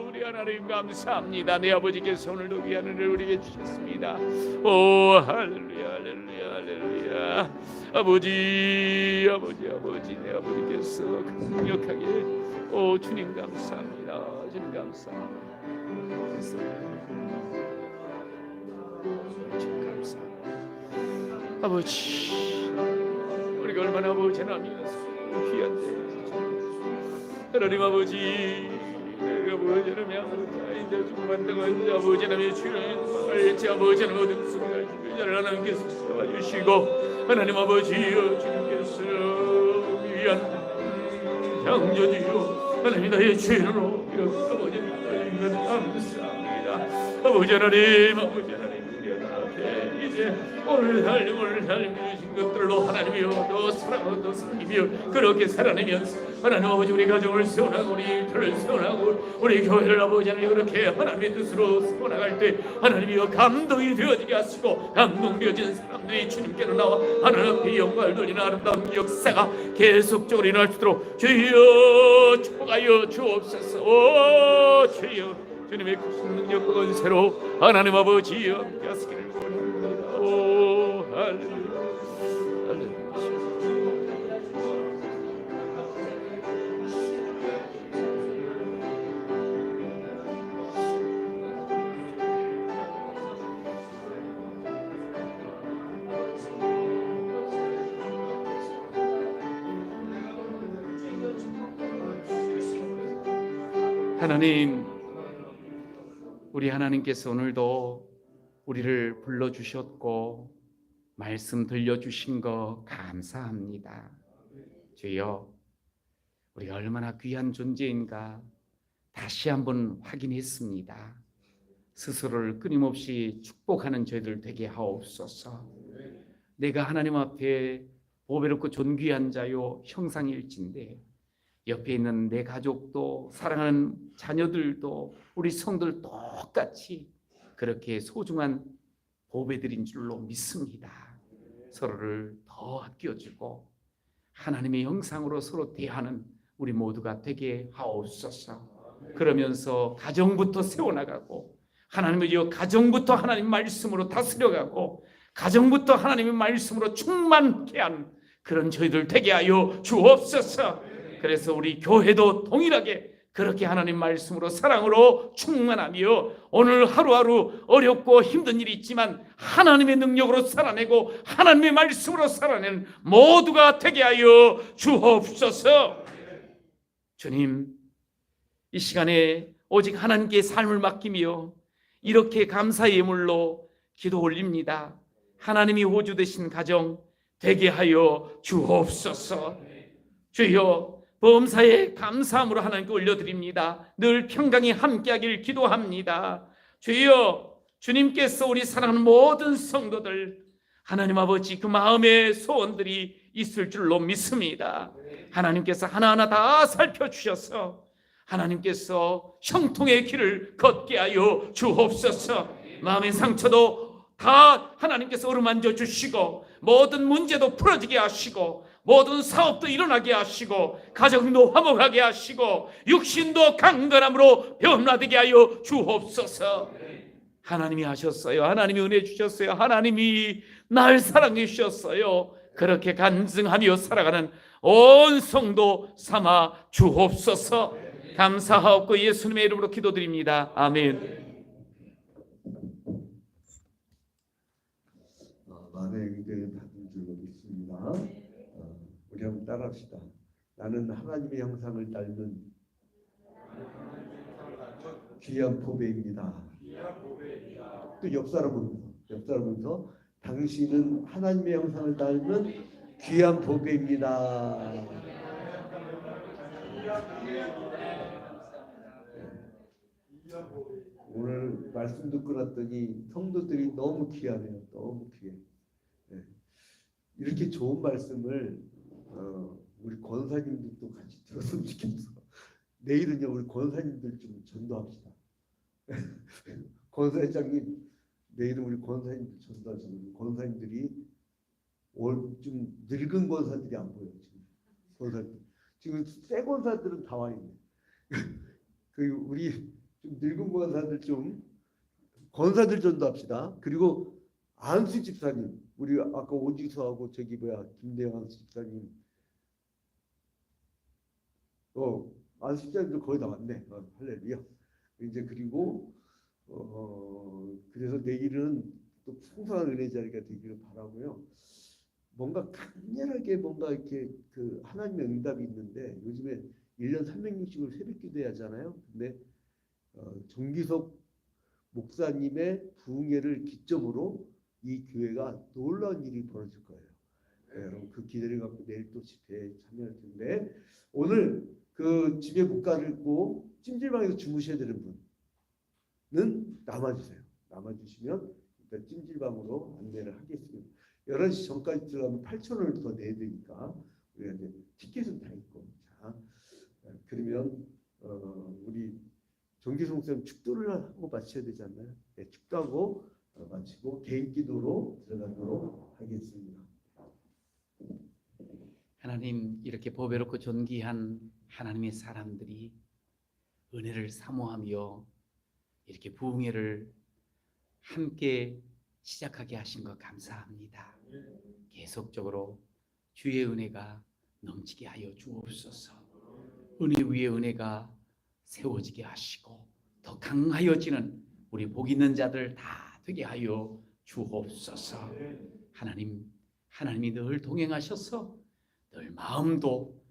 우리 하나님 감사합니다. 내 아버지께서 오늘도 귀한 은혜를 우리에게 주셨습니다. 오 할렐루야 할렐루야 할렐루야. 아버지 내 아버지께서 강력하게 오 주님 감사합니다. 주님 감사합니다. 주님 감사합니다. 아버지 우리가 얼마나 아버지 하나님이었어요. 귀한데 하나님 아버지 내가 아버지 하나님 이제 중반등은 아버지 하나님의 주를 제 아버지 하나님 모든 수고를 하나님께서 도와주시고 하나님 아버지여 주님께서 위한 창조주여 하나님 나의 죄로 이렇게 아버지 하나님 감사합니다. 아버지 하나님 우리 하나님 이제 오늘 삶을 주신 것들로 하나님이여 또 사랑하고 또 섬기며 그렇게 살아내면서 하나님 아버지 우리 가정을 세워나가고 우리 일터를 세워나가고 우리 교회를 아버지 하나님 그렇게 하나님의 뜻으로 세워나갈 때 하나님이여 감동이 되어지게 하시고 감동되어진 사람들이 주님께로 나와 하나님 앞에 영광을 돌리는 아름다운 역사가 계속적으로 일어날 수 있도록 주여 축복하여 주옵소서. 오 주여 주님의 크신 능력과 권세로 하나님 아버지여 함께 하시기를 원합니다. 오 할렐루야 할렐루야. 하나님 우리 하나님께서 오늘도 우리를 불러주셨고 말씀 들려주신 거 감사합니다. 주여 우리가 얼마나 귀한 존재인가 다시 한번 확인했습니다. 스스로를 끊임없이 축복하는 저희들 되게 하옵소서. 내가 하나님 앞에 보배롭고 존귀한 자요 형상일진데 옆에 있는 내 가족도 사랑하는 자녀들도 우리 성들 똑같이 그렇게 소중한 보배들인 줄로 믿습니다. 서로를 더 아껴주고 하나님의 형상으로 서로 대하는 우리 모두가 되게 하옵소서. 그러면서 가정부터 세워나가고 하나님의 가정부터 하나님 말씀으로 다스려가고 가정부터 하나님의 말씀으로 충만케 하는 그런 저희들 되게 하여 주옵소서. 그래서 우리 교회도 동일하게 그렇게 하나님 말씀으로 사랑으로 충만하며 오늘 하루하루 어렵고 힘든 일이 있지만 하나님의 능력으로 살아내고 하나님의 말씀으로 살아내는 모두가 되게 하여 주옵소서. 주님 이 시간에 오직 하나님께 삶을 맡기며 이렇게 감사의 예물로 기도 올립니다. 하나님이 호주 되신 가정 되게 하여 주옵소서. 주여, 범사에 감사함으로 하나님께 올려드립니다. 늘 평강이 함께하길 기도합니다. 주여, 주님께서 우리 사랑하는 모든 성도들 하나님 아버지 그 마음의 소원들이 있을 줄로 믿습니다. 하나님께서 하나하나 다 살펴주셔서 하나님께서 형통의 길을 걷게 하여 주옵소서. 마음의 상처도 다 하나님께서 어루만져 주시고 모든 문제도 풀어지게 하시고 모든 사업도 일어나게 하시고 가정도 화목하게 하시고 육신도 강건함으로 변화되게 하여 주옵소서. 하나님이 하셨어요. 하나님이 은혜 주셨어요. 하나님이 날 사랑해 주셨어요. 그렇게 간증하며 살아가는 온 성도 삼아 주옵소서. 감사하옵고 예수님의 이름으로 기도드립니다. 아멘. 만에 응대를 받은 줄로 믿습니다. 우리 한번 따라합시다. 나는 하나님의 형상을 닮은 귀한 보배입니다. 또 옆 사람은서 당신은 하나님의 형상을 닮은 귀한 보배입니다. 오늘 말씀 듣고 났더니 성도들이 너무 귀하네요. 너무 귀해. 이렇게 좋은 말씀을 우리 권사님들도 같이 들었으면 좋겠어. 내일은요 우리 권사님들 좀 전도합시다. 권사장님, 내일은 우리 권사님들 전도하자. 권사님들이 좀 늙은 권사들이 안 보여요. 권사들 지금 새 권사들은 다 와 있네. 그 우리 좀 늙은 권사들 좀 권사들 전도합시다. 그리고 안수 집사님, 우리 아까 오지수하고 저기 김대영 안수 집사님, 안수 집사님도 거의 다 왔네. 할렐루야. 이제 그리고 그래서 내일은 또 풍성한 은혜 자리가 되기를 바라고요. 뭔가 강렬하게 뭔가 이렇게 그 하나님의 응답이 있는데 요즘에 1년 360일 새벽기도 하잖아요. 근데 정기석 목사님의 부흥회를 기점으로 이 교회가 놀라운 일이 벌어질 거예요. 여러분 그 기대를 갖고 내일 또 집회에 참여할 텐데 오늘 그 집에 못 가고 찜질방에서 주무셔야 되는 분은 남아주세요. 남아주시면 일단 찜질방으로 안내를 하겠습니다. 11시 전까지 들어가면 8,000원을 더 내야 되니까 우리가 이제 티켓은 다 있고. 자, 그러면 우리 정기성 쌤 축도를 하고 마쳐야 되지 않나요? 네, 축도하고 마치고 개인 기도로 들어가도록 하겠습니다. 하나님, 이렇게 보배롭고 존귀한 하나님의 사람들이 은혜를 사모하며 이렇게 부흥회를 함께 시작하게 하신 것 감사합니다. 계속적으로 주의 은혜가 넘치게 하여 주옵소서. 은혜 위에 은혜가 세워지게 하시고 더 강하여지는 우리 복 있는 자들 다 되게 하여 주옵소서. 하나님이 늘 동행하셔서 늘 마음도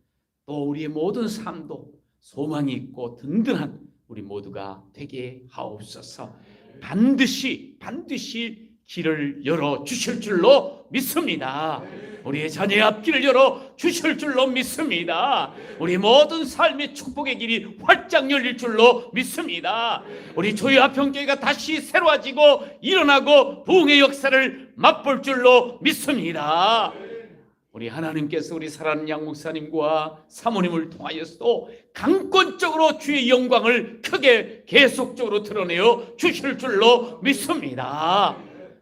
또 우리의 모든 삶도 소망이 있고 든든한 우리 모두가 되게 하옵소서. 반드시 길을 열어 주실 줄로 믿습니다. 우리의 자녀의 앞길을 열어 주실 줄로 믿습니다. 우리 모든 삶의 축복의 길이 활짝 열릴 줄로 믿습니다. 우리 조유합평교회가 다시 새로워지고 일어나고 부흥의 역사를 맛볼 줄로 믿습니다. 우리 하나님께서 우리 사랑하는 양 목사님과 사모님을 통하여서도 강권적으로 주의 영광을 크게 계속적으로 드러내어 주실 줄로 믿습니다.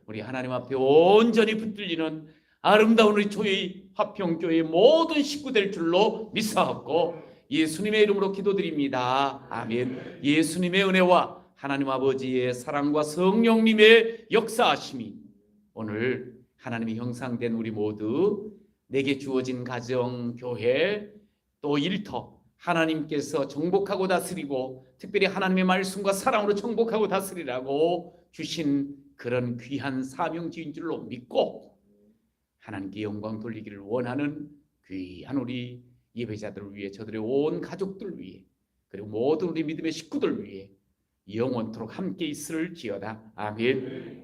우리 하나님 앞에 온전히 붙들리는 아름다운 우리 조의 화평교회의 모든 식구될 줄로 믿사옵고 예수님의 이름으로 기도드립니다. 아멘. 예수님의 은혜와 하나님 아버지의 사랑과 성령님의 역사하심이 오늘 하나님의 형상된 우리 모두 내게 주어진 가정, 교회, 또 일터 하나님께서 정복하고 다스리고 특별히 하나님의 말씀과 사랑으로 정복하고 다스리라고 주신 그런 귀한 사명지인 줄로 믿고 하나님께 영광 돌리기를 원하는 귀한 우리 예배자들을 위해 저들의 온 가족들 위해 그리고 모든 우리 믿음의 식구들 위해 영원토록 함께 있을지어다. 아멘.